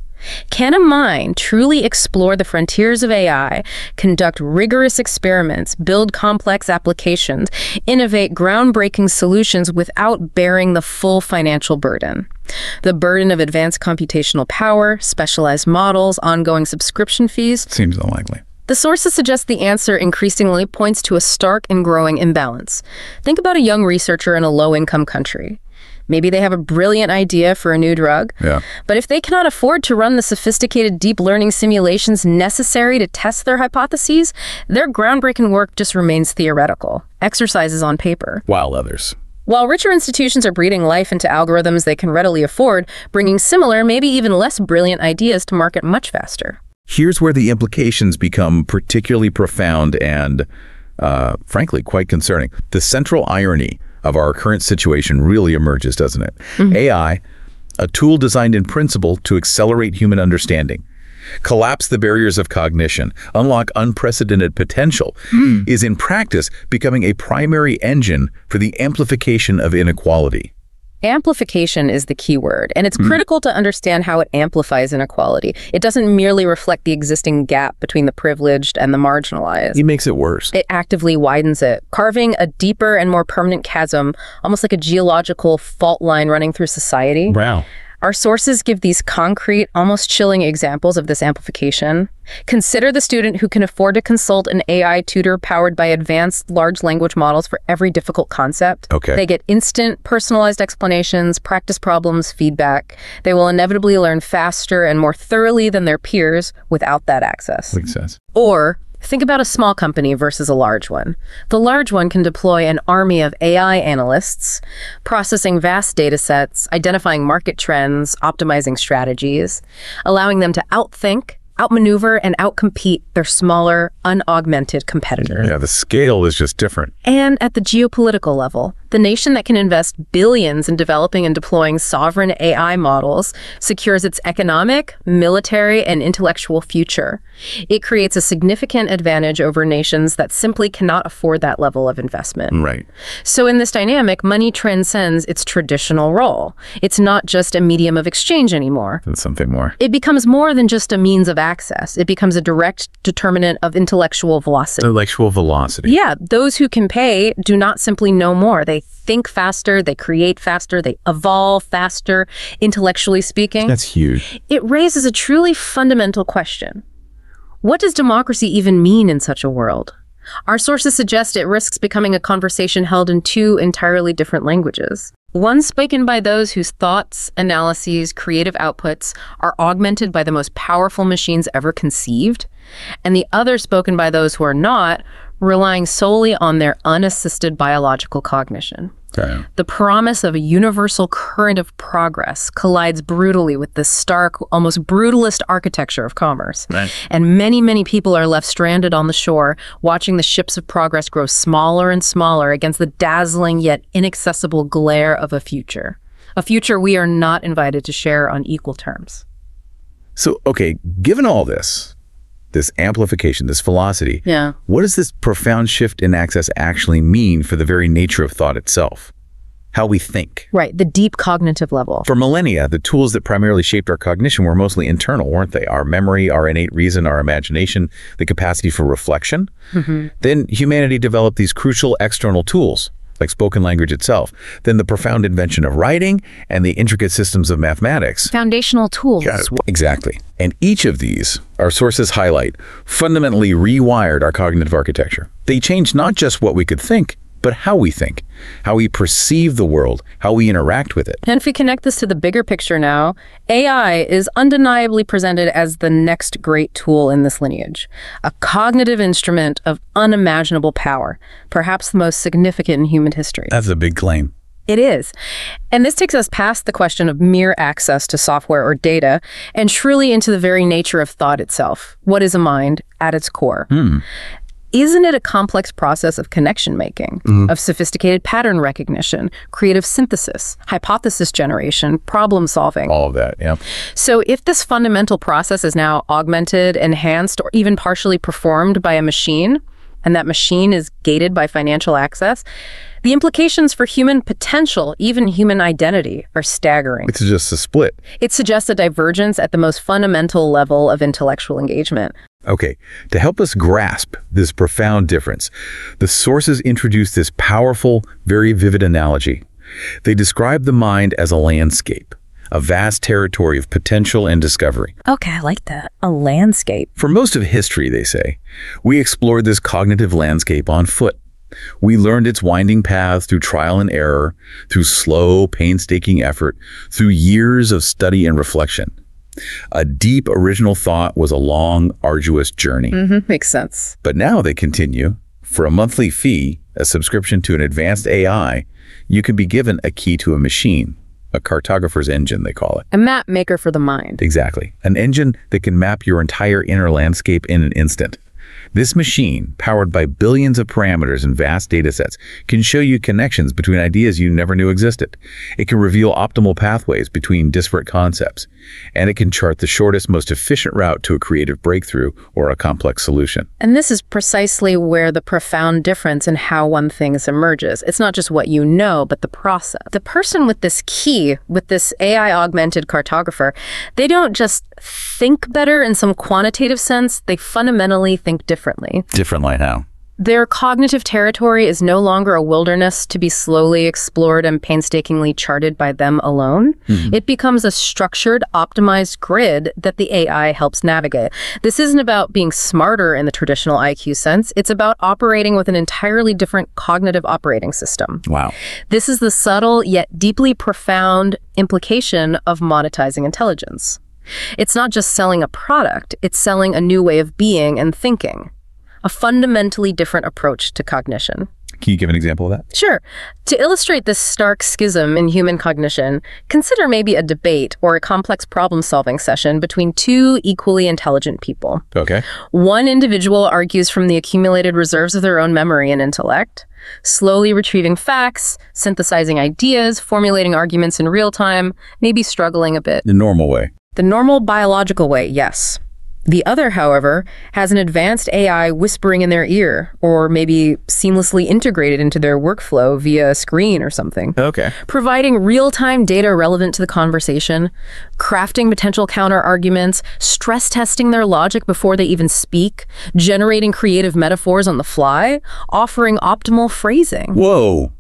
can a mind truly explore the frontiers of AI, conduct rigorous experiments, build complex applications, innovate groundbreaking solutions without bearing the full financial burden? The burden of advanced computational power, specialized models, ongoing subscription fees? Seems unlikely. The sources suggest the answer increasingly points to a stark and growing imbalance. Think about a young researcher in a low-income country. Maybe they have a brilliant idea for a new drug, but if they cannot afford to run the sophisticated deep learning simulations necessary to test their hypotheses, their groundbreaking work just remains theoretical, exercises on paper. While richer institutions are breathing life into algorithms they can readily afford, bringing similar, maybe even less brilliant ideas to market much faster. Here's where the implications become particularly profound and, frankly, quite concerning. The central irony of our current situation really emerges, doesn't it? AI, a tool designed in principle to accelerate human understanding, collapse the barriers of cognition, unlock unprecedented potential, is in practice becoming a primary engine for the amplification of inequality. Amplification is the key word, and it's critical to understand how it amplifies inequality. It doesn't merely reflect the existing gap between the privileged and the marginalized. It makes it worse. It actively widens it, carving a deeper and more permanent chasm, almost like a geological fault line running through society. Wow. Our sources give these concrete, almost chilling examples of this amplification. Consider the student who can afford to consult an AI tutor powered by advanced large language models for every difficult concept. They get instant, personalized explanations, practice problems, feedback. They will inevitably learn faster and more thoroughly than their peers without that access. Makes sense. Or think about a small company versus a large one. The large one can deploy an army of AI analysts, processing vast data sets, identifying market trends, optimizing strategies, allowing them to outthink, outmaneuver, and outcompete their smaller, unaugmented competitors. Yeah, the scale is just different. And at the geopolitical level, the nation that can invest billions in developing and deploying sovereign AI models secures its economic, military, and intellectual future. It creates a significant advantage over nations that simply cannot afford that level of investment. Right. So in this dynamic, money transcends its traditional role. It's not just a medium of exchange anymore. That's something more. It becomes more than just a means of access. It becomes a direct determinant of intellectual velocity. Intellectual velocity. Yeah, those who can pay do not simply know more. They think faster, they create faster, they evolve faster, intellectually speaking. That's huge. It raises a truly fundamental question. What does democracy even mean in such a world? Our sources suggest it risks becoming a conversation held in two entirely different languages. One spoken by those whose thoughts, analyses, creative outputs are augmented by the most powerful machines ever conceived, and the other spoken by those who are not, relying solely on their unassisted biological cognition. Okay. The promise of a universal current of progress collides brutally with the stark, almost brutalist architecture of commerce. Right. And many, many people are left stranded on the shore, watching the ships of progress grow smaller and smaller against the dazzling yet inaccessible glare of a future we are not invited to share on equal terms. So, okay, given all this amplification, this velocity, what does this profound shift in access actually mean for the very nature of thought itself? How we think? Right, the deep cognitive level. For millennia, the tools that primarily shaped our cognition were mostly internal, weren't they? Our memory, our innate reason, our imagination, the capacity for reflection. Then humanity developed these crucial external tools, like spoken language itself, then the profound invention of writing and the intricate systems of mathematics. Foundational tools. Yeah, exactly. And each of these, our sources highlight, fundamentally rewired our cognitive architecture. They changed not just what we could think, but how we think, how we perceive the world, how we interact with it. And if we connect this to the bigger picture now, AI is undeniably presented as the next great tool in this lineage, a cognitive instrument of unimaginable power, perhaps the most significant in human history. That's a big claim. It is. And this takes us past the question of mere access to software or data and truly into the very nature of thought itself. What is a mind at its core? Isn't it a complex process of connection making, of sophisticated pattern recognition, creative synthesis, hypothesis generation, problem solving? All of that, yeah. So if this fundamental process is now augmented, enhanced, or even partially performed by a machine, and that machine is gated by financial access, The implications for human potential, even human identity, are staggering. It's just a split. It suggests a divergence at the most fundamental level of intellectual engagement. Okay, to help us grasp this profound difference, the sources introduce this powerful, very vivid analogy. They describe the mind as a landscape, a vast territory of potential and discovery. Okay, I like that. A landscape. For most of history, they say, we explored this cognitive landscape on foot. We learned its winding paths through trial and error, through slow, painstaking effort, through years of study and reflection. A deep original thought was a long, arduous journey. Makes sense. But now they continue. For a monthly fee, a subscription to an advanced AI, you can be given a key to a machine, a cartographer's engine, they call it. A map maker for the mind. Exactly. An engine that can map your entire inner landscape in an instant. This machine, powered by billions of parameters and vast data sets, can show you connections between ideas you never knew existed. It can reveal optimal pathways between disparate concepts, and it can chart the shortest, most efficient route to a creative breakthrough or a complex solution. And this is precisely where the profound difference in how one thinks emerges. It's not just what you know, but the process. The person with this key, with this AI-augmented cartographer, they don't just think better in some quantitative sense, they fundamentally think differently. Different like how? Their cognitive territory is no longer a wilderness to be slowly explored and painstakingly charted by them alone. It becomes a structured, optimized grid that the AI helps navigate. This isn't about being smarter in the traditional IQ sense. It's about operating with an entirely different cognitive operating system. Wow. This is the subtle yet deeply profound implication of monetizing intelligence. It's not just selling a product, it's selling a new way of being and thinking. A fundamentally different approach to cognition. Can you give an example of that? Sure. To illustrate this stark schism in human cognition, consider maybe a debate or a complex problem-solving session between two equally intelligent people. Okay. One individual argues from the accumulated reserves of their own memory and intellect, slowly retrieving facts, synthesizing ideas, formulating arguments in real time, maybe struggling a bit. The normal way. The normal biological way, yes. The other, however, has an advanced AI whispering in their ear, or maybe seamlessly integrated into their workflow via a screen or something. Okay. Providing real-time data relevant to the conversation, crafting potential counter-arguments, stress testing their logic before they even speak, generating creative metaphors on the fly, offering optimal phrasing. Whoa,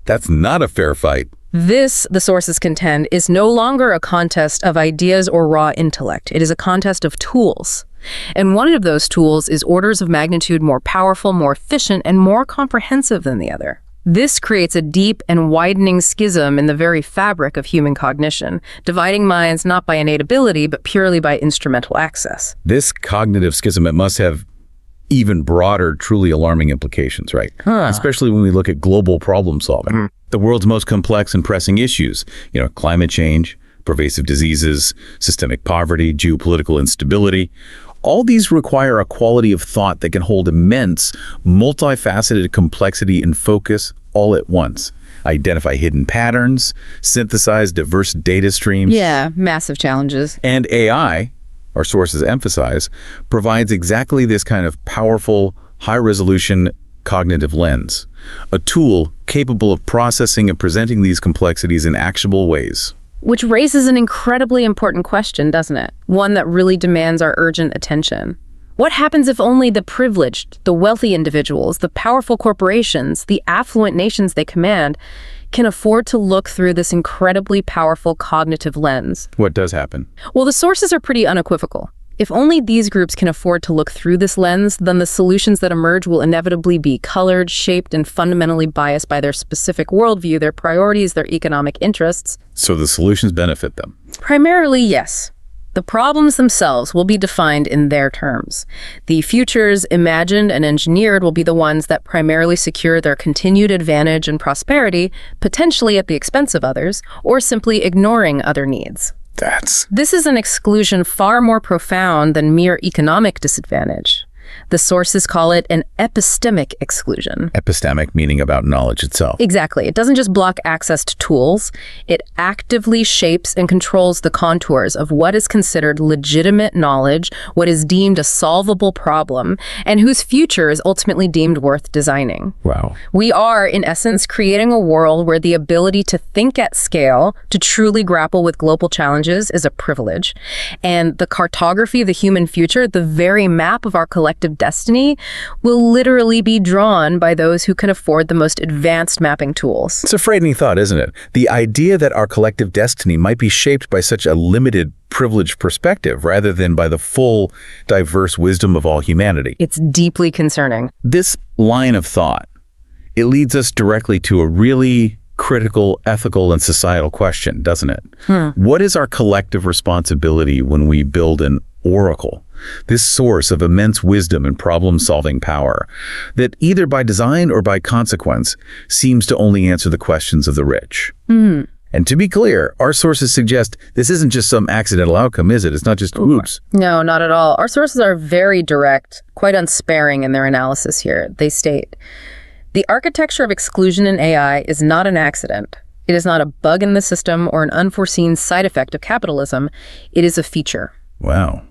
that's not a fair fight. This, the sources contend, is no longer a contest of ideas or raw intellect. It is a contest of tools. And one of those tools is orders of magnitude more powerful, more efficient, and more comprehensive than the other. This creates a deep and widening schism in the very fabric of human cognition, dividing minds not by innate ability, but purely by instrumental access. This cognitive schism, it must have even broader, truly alarming implications, right? Especially when we look at global problem solving. The world's most complex and pressing issues, climate change, pervasive diseases, systemic poverty, geopolitical instability. All these require a quality of thought that can hold immense, multifaceted complexity and focus all at once. Identify hidden patterns, synthesize diverse data streams. Yeah, massive challenges. And AI, our sources emphasize, provides exactly this kind of powerful, high-resolution cognitive lens, a tool capable of processing and presenting these complexities in actionable ways. Which raises an incredibly important question, doesn't it? One that really demands our urgent attention. What happens if only the privileged, the wealthy individuals, the powerful corporations, the affluent nations they command, can afford to look through this incredibly powerful cognitive lens? What does happen? Well, the sources are pretty unequivocal. If only these groups can afford to look through this lens, then the solutions that emerge will inevitably be colored, shaped, and fundamentally biased by their specific worldview, their priorities, their economic interests. So the solutions benefit them? Primarily, yes. The problems themselves will be defined in their terms. The futures imagined and engineered will be the ones that primarily secure their continued advantage and prosperity, potentially at the expense of others, or simply ignoring other needs. This is an exclusion far more profound than mere economic disadvantage. The sources call it an epistemic exclusion. Epistemic meaning about knowledge itself. Exactly. It doesn't just block access to tools. It actively shapes and controls the contours of what is considered legitimate knowledge, what is deemed a solvable problem, and whose future is ultimately deemed worth designing. Wow. We are, in essence, creating a world where the ability to think at scale, to truly grapple with global challenges, is a privilege. And the cartography of the human future, the very map of our collective destiny, will literally be drawn by those who can afford the most advanced mapping tools. It's a frightening thought, isn't it? The idea that our collective destiny might be shaped by such a limited, privileged perspective rather than by the full, diverse wisdom of all humanity. It's deeply concerning. This line of thought, it leads us directly to a really critical, ethical, and societal question, doesn't it? What is our collective responsibility when we build an oracle, this source of immense wisdom and problem-solving power that either by design or by consequence seems to only answer the questions of the rich? And to be clear, our sources suggest this isn't just some accidental outcome, is it? It's not just oops. No, not at all. Our sources are very direct, quite unsparing in their analysis here. They state, the architecture of exclusion in AI is not an accident. It is not a bug in the system or an unforeseen side effect of capitalism. It is a feature. Wow.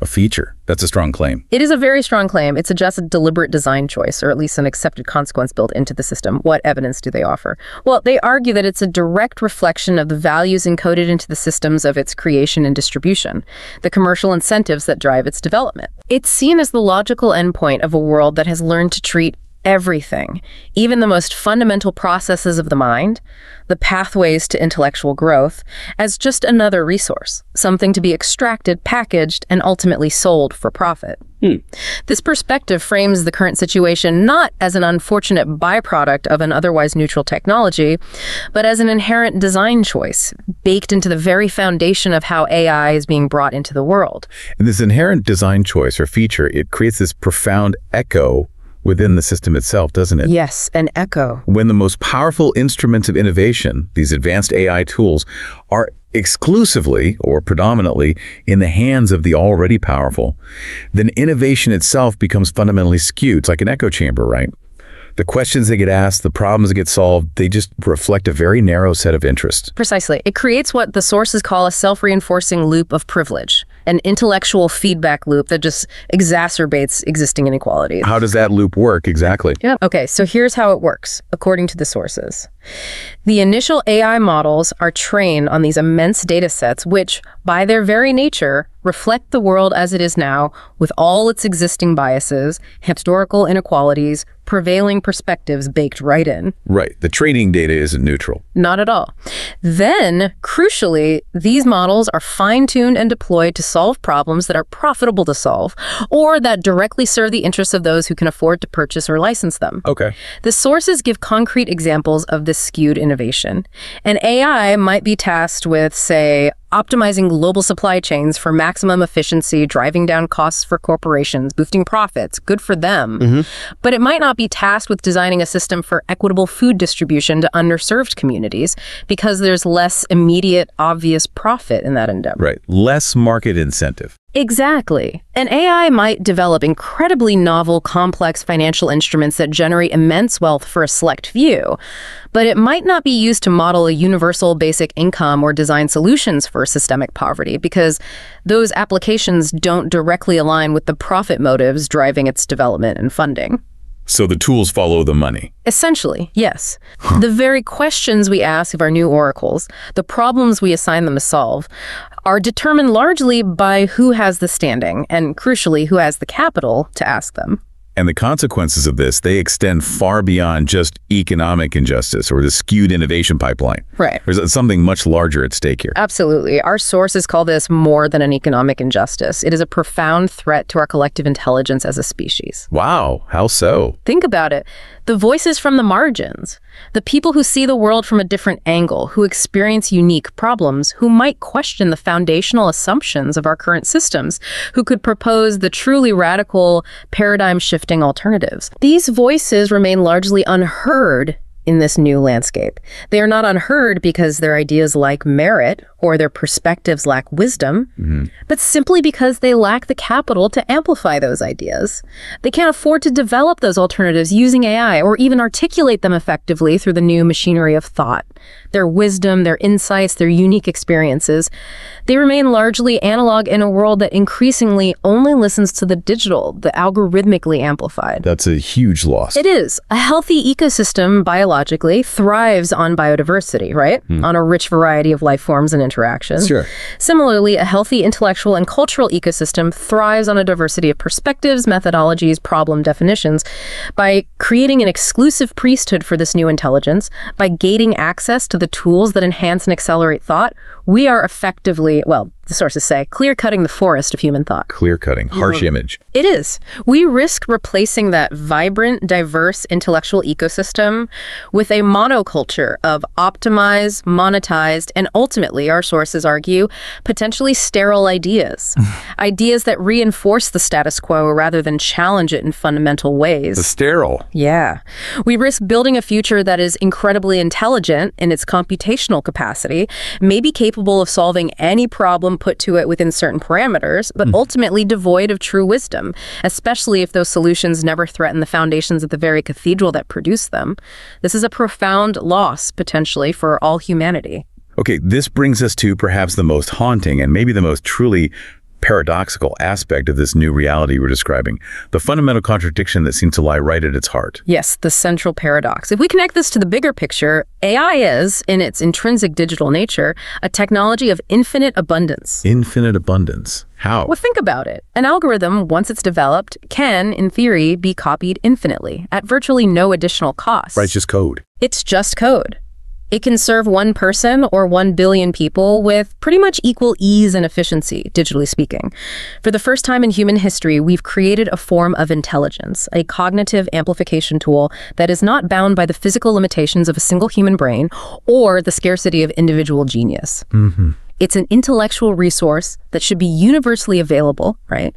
A feature. That's a strong claim. It is a very strong claim. It suggests a deliberate design choice, or at least an accepted consequence built into the system. What evidence do they offer? Well, they argue that it's a direct reflection of the values encoded into the systems of its creation and distribution, the commercial incentives that drive its development. It's seen as the logical endpoint of a world that has learned to treat everything, even the most fundamental processes of the mind, the pathways to intellectual growth, as just another resource, something to be extracted, packaged, and ultimately sold for profit. This perspective frames the current situation not as an unfortunate byproduct of an otherwise neutral technology, but as an inherent design choice, baked into the very foundation of how AI is being brought into the world. And this inherent design choice or feature, it creates this profound echo within the system itself, doesn't it? Yes, an echo. When the most powerful instruments of innovation, these advanced AI tools, are exclusively or predominantly in the hands of the already powerful, then innovation itself becomes fundamentally skewed. It's like an echo chamber, right? The questions that get asked, the problems that get solved, they just reflect a very narrow set of interests. Precisely. It creates what the sources call a self-reinforcing loop of privilege, an intellectual feedback loop that just exacerbates existing inequalities. How does that loop work exactly? Yeah. Okay, so here's how it works, according to the sources. The initial AI models are trained on these immense data sets, which, by their very nature, reflect the world as it is now, with all its existing biases, historical inequalities, prevailing perspectives baked right in. Right. The training data isn't neutral. Not at all. Then, crucially, these models are fine-tuned and deployed to solve problems that are profitable to solve, or that directly serve the interests of those who can afford to purchase or license them. Okay. The sources give concrete examples of this skewed innovation. An AI might be tasked with, say, optimizing global supply chains for maximum efficiency, driving down costs for corporations, boosting profits, good for them. But it might not be tasked with designing a system for equitable food distribution to underserved communities because there's less immediate, obvious profit in that endeavor. Right. Less market incentive. Exactly. An AI might develop incredibly novel, complex financial instruments that generate immense wealth for a select few, but it might not be used to model a universal basic income or design solutions for systemic poverty because those applications don't directly align with the profit motives driving its development and funding. So the tools follow the money. Essentially, yes. The very questions we ask of our new oracles, the problems we assign them to solve, are determined largely by who has the standing and, crucially, who has the capital to ask them. And the consequences of this, they extend far beyond just economic injustice or the skewed innovation pipeline. Right. There's something much larger at stake here. Absolutely. Our sources call this more than an economic injustice. It is a profound threat to our collective intelligence as a species. Wow. How so? Think about it. The voices from the margins, the people who see the world from a different angle, who experience unique problems, who might question the foundational assumptions of our current systems, who could propose the truly radical, paradigm-shifting alternatives. These voices remain largely unheard in this new landscape. They are not unheard because their ideas lack merit or their perspectives lack wisdom, but simply because they lack the capital to amplify those ideas. They can't afford to develop those alternatives using AI or even articulate them effectively through the new machinery of thought. Their wisdom, their insights, their unique experiences, they remain largely analog in a world that increasingly only listens to the digital, the algorithmically amplified. That's a huge loss. It is. A healthy ecosystem, biologically, thrives on biodiversity, right? On a rich variety of life forms and interactions. Sure. Similarly, a healthy intellectual and cultural ecosystem thrives on a diversity of perspectives, methodologies, problem definitions. By creating an exclusive priesthood for this new intelligence, by gating access to the tools that enhance and accelerate thought, we are effectively, well, the sources say, clear-cutting the forest of human thought. Clear-cutting, harsh image. It is. We risk replacing that vibrant, diverse intellectual ecosystem with a monoculture of optimized, monetized, and ultimately, our sources argue, potentially sterile ideas. Ideas that reinforce the status quo rather than challenge it in fundamental ways. The sterile. Yeah. We risk building a future that is incredibly intelligent in its computational capacity, maybe capable of solving any problem put to it within certain parameters, but ultimately devoid of true wisdom, especially if those solutions never threaten the foundations of the very cathedral that produced them. This is a profound loss, potentially, for all humanity. Okay, this brings us to perhaps the most haunting and maybe the most truly paradoxical aspect of this new reality we're describing, the fundamental contradiction that seems to lie right at its heart. Yes, the central paradox. If we connect this to the bigger picture, AI is, in its intrinsic digital nature, a technology of infinite abundance. Infinite abundance. How? Well, think about it. An algorithm, once it's developed, can, in theory, be copied infinitely, at virtually no additional cost. Right, it's just code. It's just code. It can serve one person or 1 billion people with pretty much equal ease and efficiency, digitally speaking. For the first time in human history, we've created a form of intelligence, a cognitive amplification tool that is not bound by the physical limitations of a single human brain or the scarcity of individual genius. It's an intellectual resource that should be universally available, right?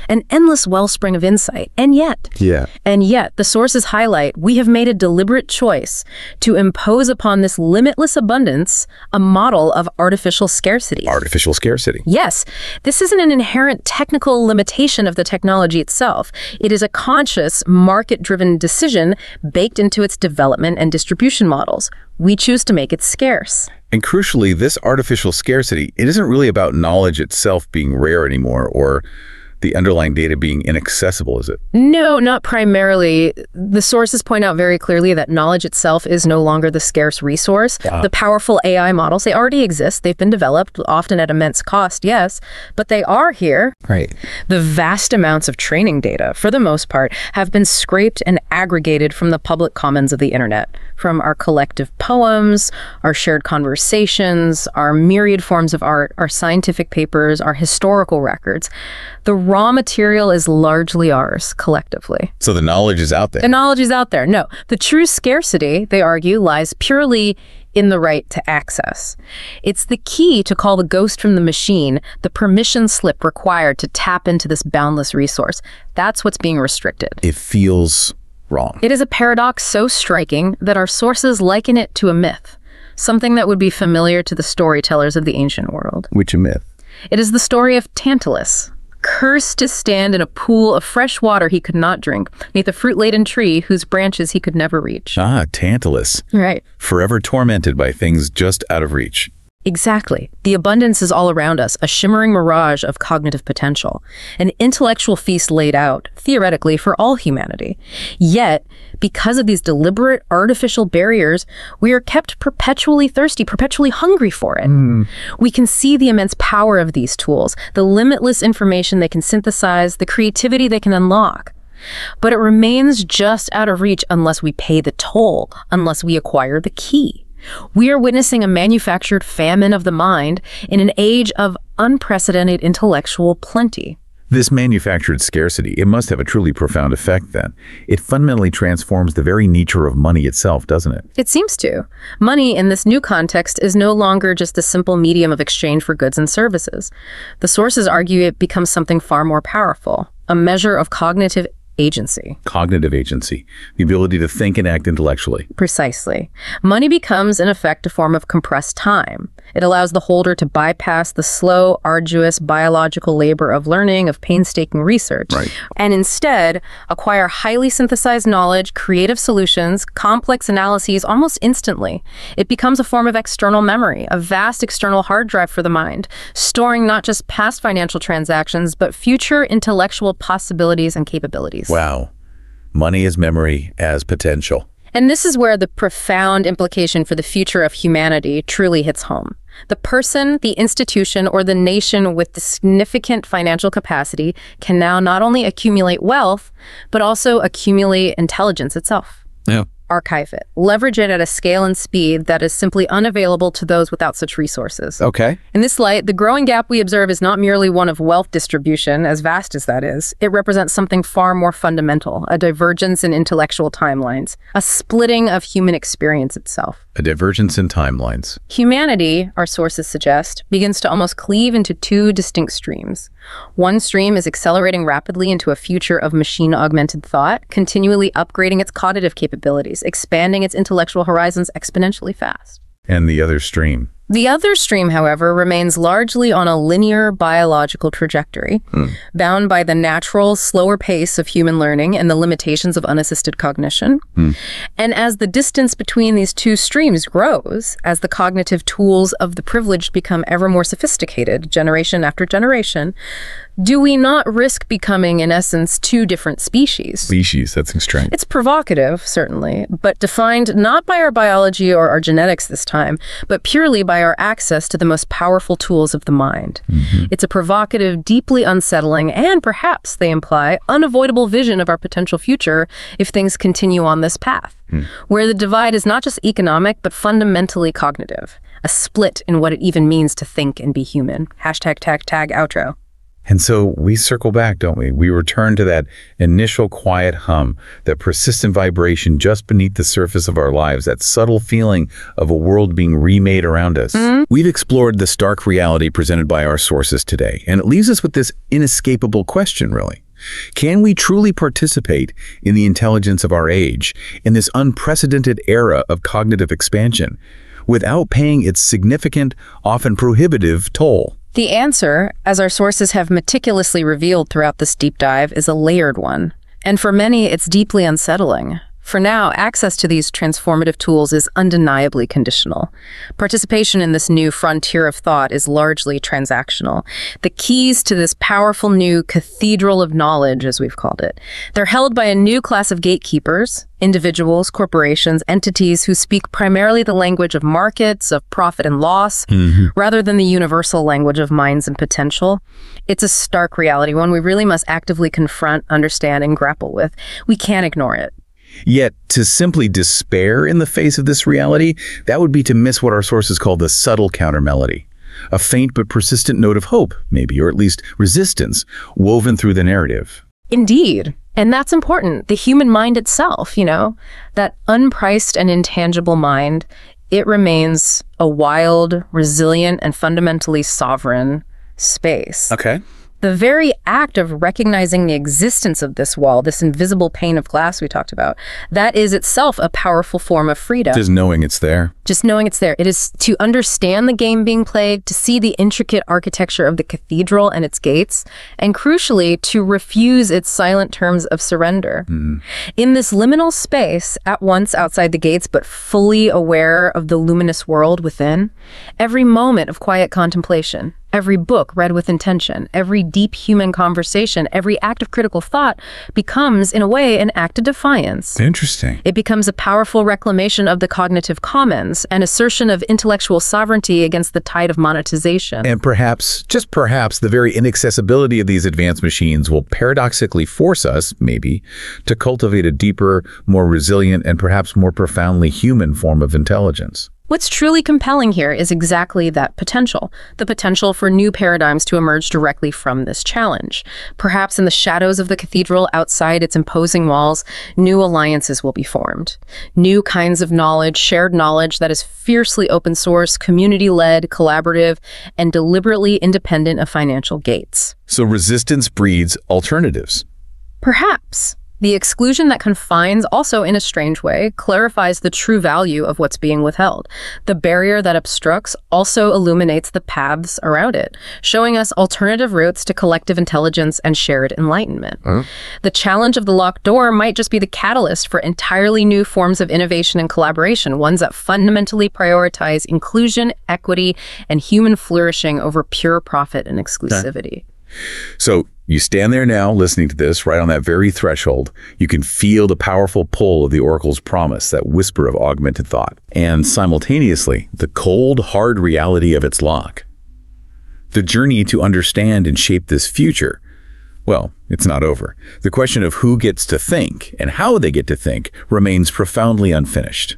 An endless wellspring of insight. And yet, the sources highlight, we have made a deliberate choice to impose upon this limitless abundance a model of artificial scarcity. Artificial scarcity. Yes, this isn't an inherent technical limitation of the technology itself. It is a conscious, market-driven decision baked into its development and distribution models. We choose to make it scarce. And crucially, this artificial scarcity, it isn't really about knowledge itself being rare anymore or the underlying data being inaccessible, is it? No, not primarily. The sources point out very clearly that knowledge itself is no longer the scarce resource. The powerful AI models, they already exist. They've been developed, often at immense cost, yes, but they are here. Right. The vast amounts of training data, for the most part, have been scraped and aggregated from the public commons of the internet, from our collective poems, our shared conversations, our myriad forms of art, our scientific papers, our historical records. The raw material is largely ours, collectively. So the knowledge is out there. The knowledge is out there. No, the true scarcity, they argue, lies purely in the right to access. It's the key to call the ghost from the machine, the permission slip required to tap into this boundless resource. That's what's being restricted. It feels wrong. It is a paradox so striking that our sources liken it to a myth, something that would be familiar to the storytellers of the ancient world. Which a myth? It is the story of Tantalus, cursed to stand in a pool of fresh water he could not drink, beneath a fruit-laden tree whose branches he could never reach. Ah, Tantalus. Right. Forever tormented by things just out of reach. Exactly. The abundance is all around us, a shimmering mirage of cognitive potential, an intellectual feast laid out, theoretically, for all humanity. Yet, because of these deliberate artificial barriers, we are kept perpetually thirsty, perpetually hungry for it. We can see the immense power of these tools, the limitless information they can synthesize, the creativity they can unlock. But it remains just out of reach unless we pay the toll, unless we acquire the key. We are witnessing a manufactured famine of the mind in an age of unprecedented intellectual plenty. This manufactured scarcity, it must have a truly profound effect then. It fundamentally transforms the very nature of money itself, doesn't it? It seems to. Money in this new context is no longer just a simple medium of exchange for goods and services. The sources argue it becomes something far more powerful, a measure of cognitive agency. Cognitive agency, the ability to think and act intellectually. Precisely. Money becomes, in effect, a form of compressed time. It allows the holder to bypass the slow, arduous biological labor of learning, of painstaking research, and instead acquire highly synthesized knowledge, creative solutions, complex analyses almost instantly. It becomes a form of external memory, a vast external hard drive for the mind, storing not just past financial transactions, but future intellectual possibilities and capabilities. Wow. Money as memory, as potential. And this is where the profound implication for the future of humanity truly hits home. The person, the institution, or the nation with the significant financial capacity can now not only accumulate wealth, but also accumulate intelligence itself. Yeah. Archive it. Leverage it at a scale and speed that is simply unavailable to those without such resources. Okay. In this light, the growing gap we observe is not merely one of wealth distribution, as vast as that is. It represents something far more fundamental, a divergence in intellectual timelines, a splitting of human experience itself. A divergence in timelines. Humanity, our sources suggest, begins to almost cleave into two distinct streams. One stream is accelerating rapidly into a future of machine-augmented thought, continually upgrading its cognitive capabilities, expanding its intellectual horizons exponentially fast. And the other stream. The other stream, however, remains largely on a linear biological trajectory, bound by the natural, slower pace of human learning and the limitations of unassisted cognition. And as the distance between these two streams grows, as the cognitive tools of the privileged become ever more sophisticated, generation after generation, do we not risk becoming, in essence, two different species? Species, that's extreme. It's provocative, certainly, but defined not by our biology or our genetics this time, but purely by our access to the most powerful tools of the mind. It's a provocative, deeply unsettling, and perhaps, they imply, unavoidable vision of our potential future if things continue on this path, where the divide is not just economic, but fundamentally cognitive, a split in what it even means to think and be human. Hashtag tag outro. And so we circle back, don't we? We return to that initial quiet hum, that persistent vibration just beneath the surface of our lives, that subtle feeling of a world being remade around us. We've explored the stark reality presented by our sources today, and it leaves us with this inescapable question, really. Can we truly participate in the intelligence of our age, in this unprecedented era of cognitive expansion, without paying its significant, often prohibitive toll? The answer, as our sources have meticulously revealed throughout this deep dive, is a layered one. And for many, it's deeply unsettling. For now, access to these transformative tools is undeniably conditional. Participation in this new frontier of thought is largely transactional. The keys to this powerful new cathedral of knowledge, as we've called it, they're held by a new class of gatekeepers, individuals, corporations, entities who speak primarily the language of markets, of profit and loss, rather than the universal language of minds and potential. It's a stark reality, one we really must actively confront, understand, and grapple with. We can't ignore it. Yet, to simply despair in the face of this reality, that would be to miss what our sources call the subtle countermelody. A faint but persistent note of hope, maybe, or at least resistance, woven through the narrative. Indeed. And that's important. The human mind itself, that unpriced and intangible mind, it remains a wild, resilient, and fundamentally sovereign space. Okay. The very act of recognizing the existence of this wall, this invisible pane of glass we talked about, that is itself a powerful form of freedom. Just knowing it's there. Just knowing it's there. It is to understand the game being played, to see the intricate architecture of the cathedral and its gates, and crucially, to refuse its silent terms of surrender. In this liminal space, at once outside the gates, but fully aware of the luminous world within, every moment of quiet contemplation, every book read with intention, every deep human conversation, every act of critical thought becomes, in a way, an act of defiance. Interesting. It becomes a powerful reclamation of the cognitive commons, an assertion of intellectual sovereignty against the tide of monetization. And perhaps, just perhaps, the very inaccessibility of these advanced machines will paradoxically force us, maybe, to cultivate a deeper, more resilient, and perhaps more profoundly human form of intelligence. What's truly compelling here is exactly that potential, the potential for new paradigms to emerge directly from this challenge. Perhaps in the shadows of the cathedral outside its imposing walls, new alliances will be formed. New kinds of knowledge, shared knowledge that is fiercely open source, community-led, collaborative, and deliberately independent of financial gates. So resistance breeds alternatives. Perhaps. The exclusion that confines also, in a strange way, clarifies the true value of what's being withheld. The barrier that obstructs also illuminates the paths around it, showing us alternative routes to collective intelligence and shared enlightenment. The challenge of the locked door might just be the catalyst for entirely new forms of innovation and collaboration, ones that fundamentally prioritize inclusion, equity, and human flourishing over pure profit and exclusivity. So you stand there now listening to this, right on that very threshold. You can feel the powerful pull of the Oracle's promise, that whisper of augmented thought, and simultaneously the cold, hard reality of its lock. The journey to understand and shape this future, well, it's not over. The question of who gets to think and how they get to think remains profoundly unfinished.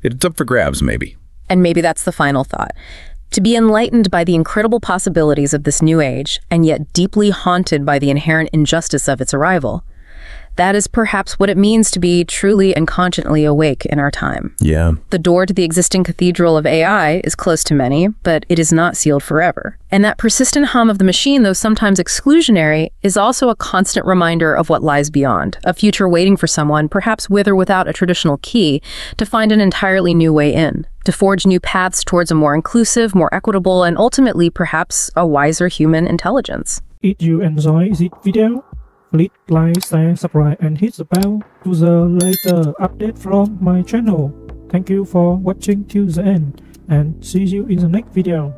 It's up for grabs, maybe. And maybe that's the final thought. To be enlightened by the incredible possibilities of this new age, and yet deeply haunted by the inherent injustice of its arrival. That is perhaps what it means to be truly and consciently awake in our time. Yeah. The door to the existing cathedral of AI is close to many, but it is not sealed forever. And that persistent hum of the machine, though sometimes exclusionary, is also a constant reminder of what lies beyond, a future waiting for someone, perhaps with or without a traditional key, to find an entirely new way in, to forge new paths towards a more inclusive, more equitable, and ultimately perhaps a wiser human intelligence. If you enjoy this video, please like, share, subscribe, and hit the bell to the later update from my channel. Thank you for watching till the end, and see you in the next video.